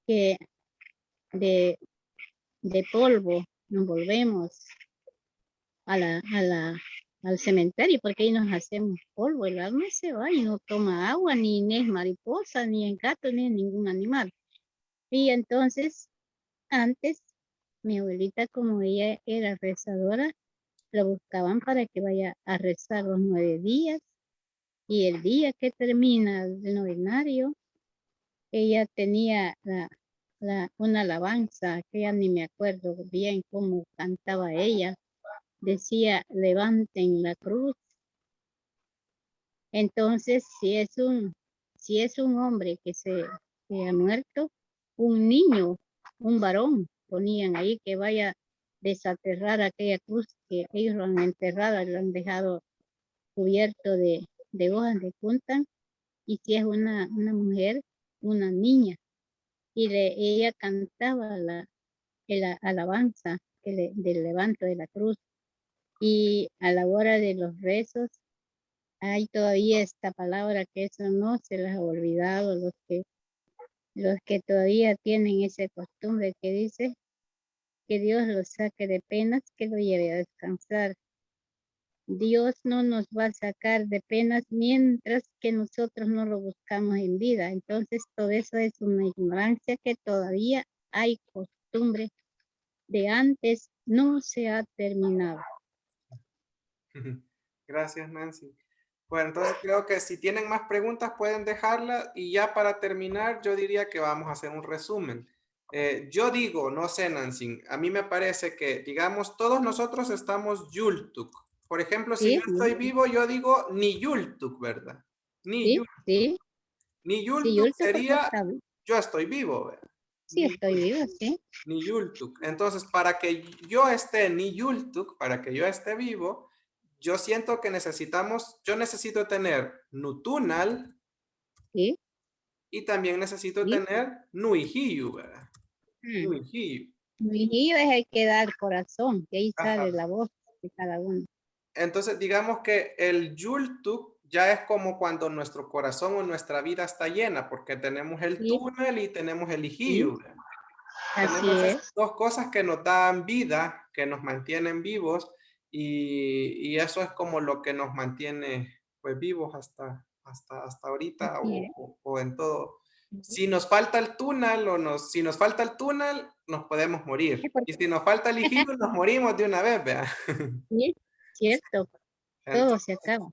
que de, de polvo nos volvemos a al cementerio, porque ahí nos hacemos polvo, el alma se va y no toma agua, ni es mariposa, ni es gato, ni es ningún animal. Y entonces, antes, mi abuelita, como ella era rezadora, la buscaban para que vaya a rezar los 9 días. Y el día que termina el novenario, ella tenía una alabanza, que ya ni me acuerdo bien cómo cantaba ella. Decía, levanten la cruz. Entonces, si es un hombre que ha muerto, un niño, un varón, ponían ahí que vaya a desaterrar aquella cruz que ellos lo han enterrado, lo han dejado cubierto de hojas de punta. Y si es una mujer, una niña, y ella cantaba la alabanza del levanto de la cruz. Y a la hora de los rezos, hay todavía esta palabra que eso no se les ha olvidado, los que todavía tienen esa costumbre que dice que Dios los saque de penas, que lo lleve a descansar. Dios no nos va a sacar de penas mientras que nosotros no lo buscamos en vida. Entonces, todo eso es una ignorancia que todavía hay costumbre de antes, no se ha terminado. Gracias, Nancy. Bueno, entonces creo que si tienen más preguntas pueden dejarla y ya para terminar yo diría que vamos a hacer un resumen. Yo digo, no sé, Nancy, a mí me parece que, digamos, todos nosotros estamos Yultuk. Por ejemplo, si yo Sí, estoy vivo, yo digo ni Yultuk, ¿verdad? Ni sí, Yultuk. sí, Ni sí, Yultuk Yulto porque sería está, yo estoy vivo, ¿verdad? sí Ni estoy Yultuk. viva, sí. Ni Yultuk. Entonces, para que yo esté ni Yultuk, para que yo esté vivo, yo siento que yo necesito tener Nutunal Sí, y también necesito sí. tener Nuihiyu, ¿verdad? Mm. Nuihiyu. Mi niño es el que da el corazón, que ahí Ajá. sale la voz de cada uno. Entonces, digamos que el Yultuk ya es como cuando nuestro corazón o nuestra vida está llena, porque tenemos el Sí, túnel y tenemos el sí, Ihiyu, ¿verdad? así Tenemos esas es. dos cosas que nos dan vida, que nos mantienen vivos y eso es como lo que nos mantiene pues vivos hasta ahorita Así o en todo. es. Si nos falta el túnel si nos falta el túnel, nos podemos Sí, morir. Y porque- si nos falta el higiene, nos morimos de una vez, vea. sí, cierto, todo se Entonces, acaba.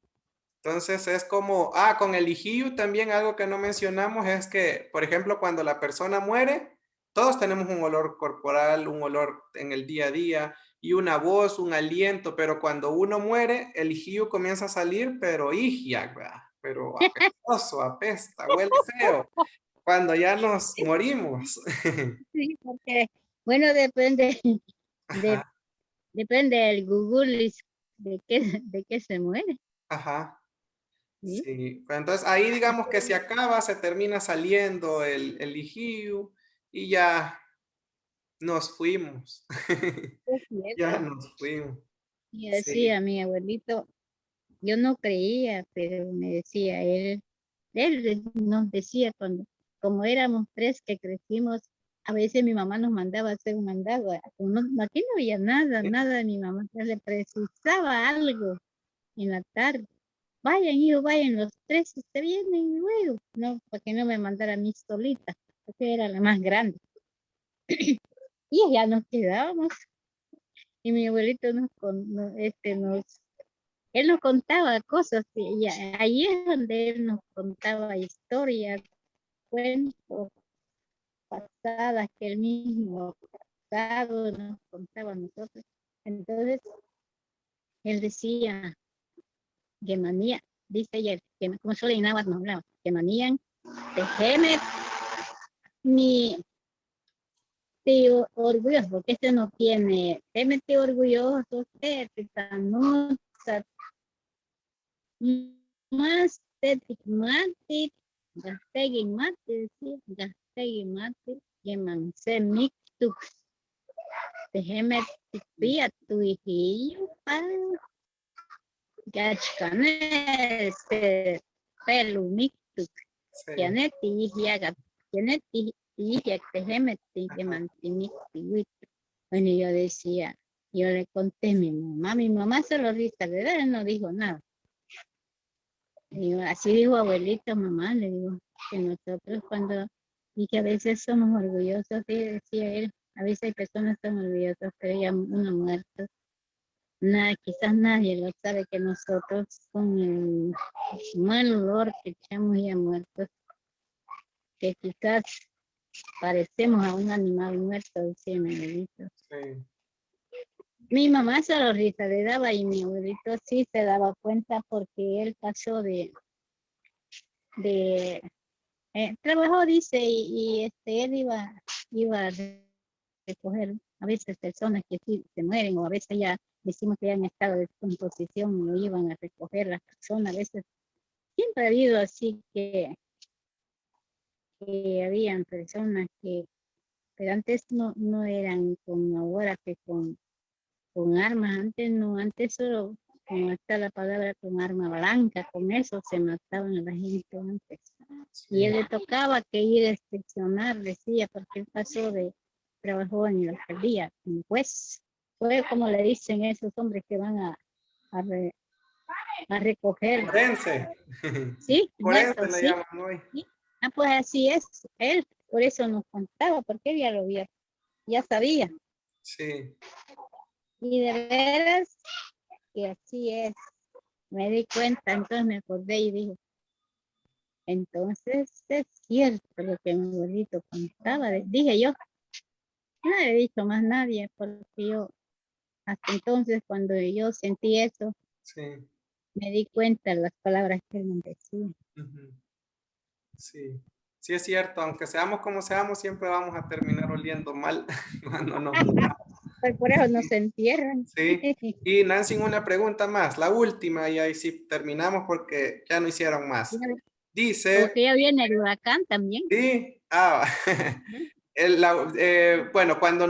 entonces es como, con el IGIU también algo que no mencionamos es que, por ejemplo, cuando la persona muere, todos tenemos un olor corporal, un olor en el día a día, y una voz, un aliento, pero cuando uno muere, el hijiu comienza a salir, pero igia, ¿verdad? Pero apestoso, apesta, huele feo, cuando ya nos morimos. Sí, porque, bueno, depende, de, Ajá, depende del Google de qué se muere. ajá. ¿Sí? Sí, pues entonces ahí digamos que se acaba, se termina saliendo el ijiu y ya nos fuimos. Es Ya cierto. nos fuimos. Y Sí, decía mi abuelito, yo no creía, pero me decía, él nos decía cuando, como éramos tres que crecimos, a veces mi mamá nos mandaba a hacer un mandado. Como aquí no había nada, sí, nada de mi mamá. Entonces le precisaba algo en la tarde. Vayan, hijos, vayan los tres, se vienen luego. No, para que no me mandara a mí solita, porque era la más grande. Y allá nos quedábamos. Y mi abuelito él nos contaba cosas. Y ahí es donde él nos contaba historias, cuentos pasadas que él mismo pasado nos contaba a nosotros. Entonces, él decía que manía, dice ella, que como solo en náhuatl no hablaba, que manían, tejeme mi tío orgulloso, porque este no tiene, témete orgulloso, tanut, más tetic gastegin mate, decía, gastegin mate, que manse mictux, tejeme tipia tu hijillo, gachkane, pelu mictux, sí. Janet y Yagat, Janet y Yagat, que manteniste. Bueno, yo decía, yo le conté a mi mamá se lo risa, ¿verdad? Él no dijo nada. Digo, así dijo abuelito, mamá, le digo, que nosotros cuando, y que a veces somos orgullosos, sí, decía él, a veces hay personas que son orgullosas, pero ya uno muerto, nada, quizás nadie lo sabe que nosotros con el mal olor que echamos ya muertos, que quizás parecemos a un animal muerto, decía mi abuelito. Sí. Mi mamá se lo risa le daba y mi abuelito sí se daba cuenta porque él pasó de trabajó, dice, él iba a recoger a veces personas que sí se mueren o a veces ya decimos que ya en estado de descomposición y lo iban a recoger las personas, a veces siempre ha habido así que habían personas pero antes no eran como ahora que con armas, antes no, antes solo, como está la palabra, con arma blanca, con eso se mataban a la gente antes. Y él Sí. le tocaba que ir a inspeccionar, decía, porque él trabajó en la alcaldía, como juez. Fue como le dicen esos hombres que van a, re- a recoger, Forense. ¿sí? Forense Muertos, le ¿sí? llaman hoy. ¿Sí? Ah, pues así es, él, por eso nos contaba, porque él ya lo vio, ya sabía. Sí. Y de veras que así es. Me di cuenta, entonces me acordé y dije, entonces es cierto lo que mi abuelito contaba. Dije yo, no le he dicho más nadie, porque yo, hasta entonces, cuando yo sentí eso, Sí. me di cuenta de las palabras que él me decía. Ujú. Sí. Sí es cierto, aunque seamos como seamos, siempre vamos a terminar oliendo mal cuando nos muramos. Pues por eso no se entierran. Sí. Y Nancy, una pregunta más, la última, y ahí sí terminamos porque ya no hicieron más. Dice, Porque ya viene el huracán también. sí, Ujú. bueno, cuando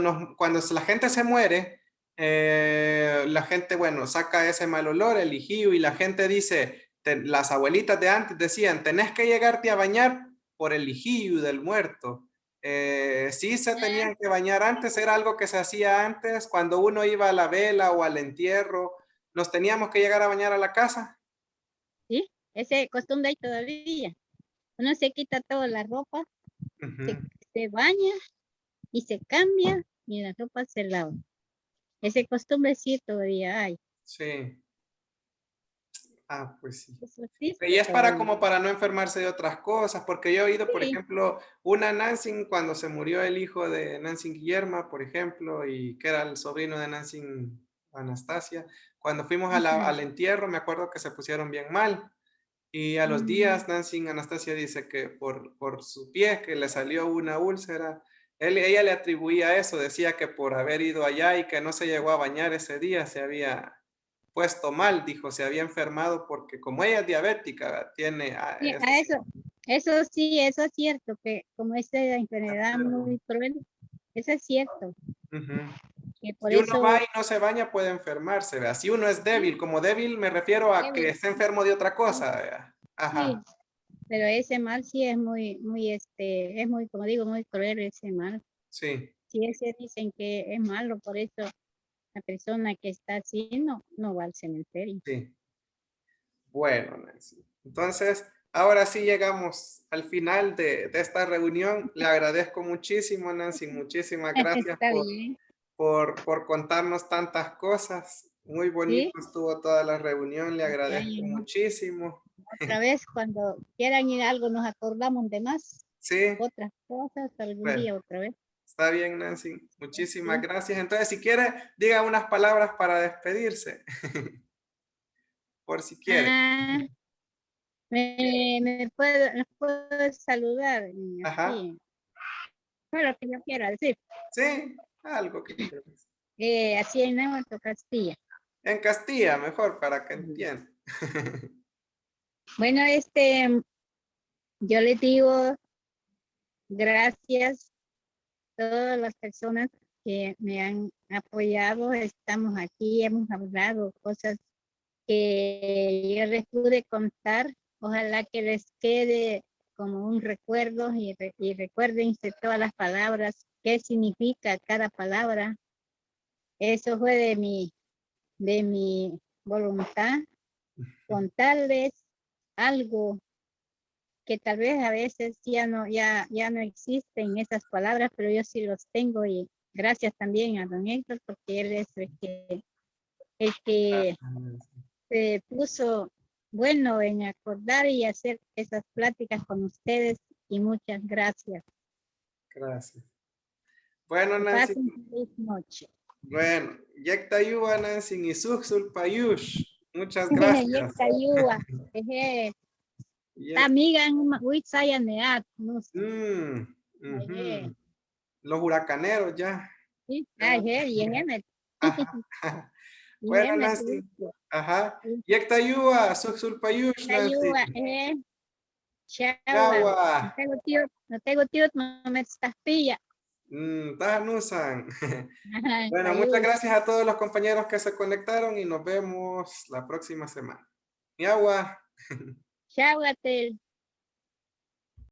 la gente se muere, la gente, bueno, saca ese mal olor, el ijío, y la gente dice, las abuelitas de antes decían, tenés que llegarte a bañar por el ijío del muerto. Sí se tenían que bañar antes, era algo que se hacía antes, cuando uno iba a la vela o al entierro, nos teníamos que llegar a bañar a la casa. Sí, ese costumbre hay todavía. Uno se quita toda la ropa, se, Ujú. se baña y se cambia y la ropa se lava. Ese costumbre sí todavía hay. Sí. Ah, pues sí. Eso sí Y se es para puede. como para no enfermarse de otras cosas, porque yo he oído, por Sí. ejemplo, una Nancy cuando se murió el hijo de Nancy Guillermo, por ejemplo, y que era el sobrino de Nancy Anastasia, cuando fuimos Ujú. al entierro, me acuerdo que se pusieron bien mal. Y a los Mm, días, Nancy Anastasia dice que por su pie, que le salió una úlcera, ella le atribuía eso, decía que por haber ido allá y que no se llegó a bañar ese día, se había puesto mal, dijo, se había enfermado porque como ella es diabética, tiene sí, eso a sí. eso sí, eso es cierto, que como esta enfermedad muy cruel, eso es cierto, Ujú. que por Si uno va eso, y no se baña, puede enfermarse, ¿vea? Si uno es débil, sí, como débil me refiero a que débil, está enfermo de otra cosa, ¿vea? sí, Ajá, pero ese mal sí es es muy, como digo, muy cruel ese mal. sí, Si ese dicen que es malo, por eso la persona que está así no va al cementerio. sí. Bueno, Nancy. Entonces, ahora sí llegamos al final de esta reunión. Le agradezco muchísimo, Nancy. Muchísimas gracias Está bien, por contarnos tantas cosas. Muy sí. bonito estuvo toda la reunión. Le agradezco Ahí, muchísimo. otra vez, cuando quieran ir a algo, nos acordamos de más, Sí, otras cosas, algún bueno, día otra vez. está bien, Nancy. Muchísimas Sí. gracias. Entonces, si quiere, diga unas palabras para despedirse, por si quiere. Ah, me puedo saludar y Ajá. así. Fue lo que yo quiero decir. Sí, algo que quiera. Así en Nuevo Castilla. En Castilla, mejor para que Ujú. entienda. Bueno, yo les digo gracias a todas las personas que me han apoyado. Estamos aquí, hemos hablado cosas que yo les pude contar. Ojalá que les quede como un recuerdo y recuérdense todas las palabras, qué significa cada palabra. Eso fue de mi voluntad, contarles algo que tal vez a veces ya no existen esas palabras, pero yo sí los tengo y gracias también a don Héctor porque él es el que se puso bueno en acordar y hacer esas pláticas con ustedes y muchas gracias. Gracias. Bueno, Que Nancy, pasen feliz noche. bueno, Yektayuba, Nancy, y Suxul Payush. Muchas gracias. Yekayua, eje, Yek- amiga en Huitzaya Neat, no sé, Mm, eje, ujú. Los huracaneros ya. sí, Ya no- yejemet, Ajá. Bueno, yejemet, Nancy. Ajá. Yektayuba, Suxul Payush, Nancy. Yekayua, Chawa, Yawa. no tengo tío, no me estás pilla. Tahanusan. Ajá, Bueno, muchas Payus, gracias a todos los compañeros que se conectaron y nos vemos la próxima semana. Miagua. Chawatel.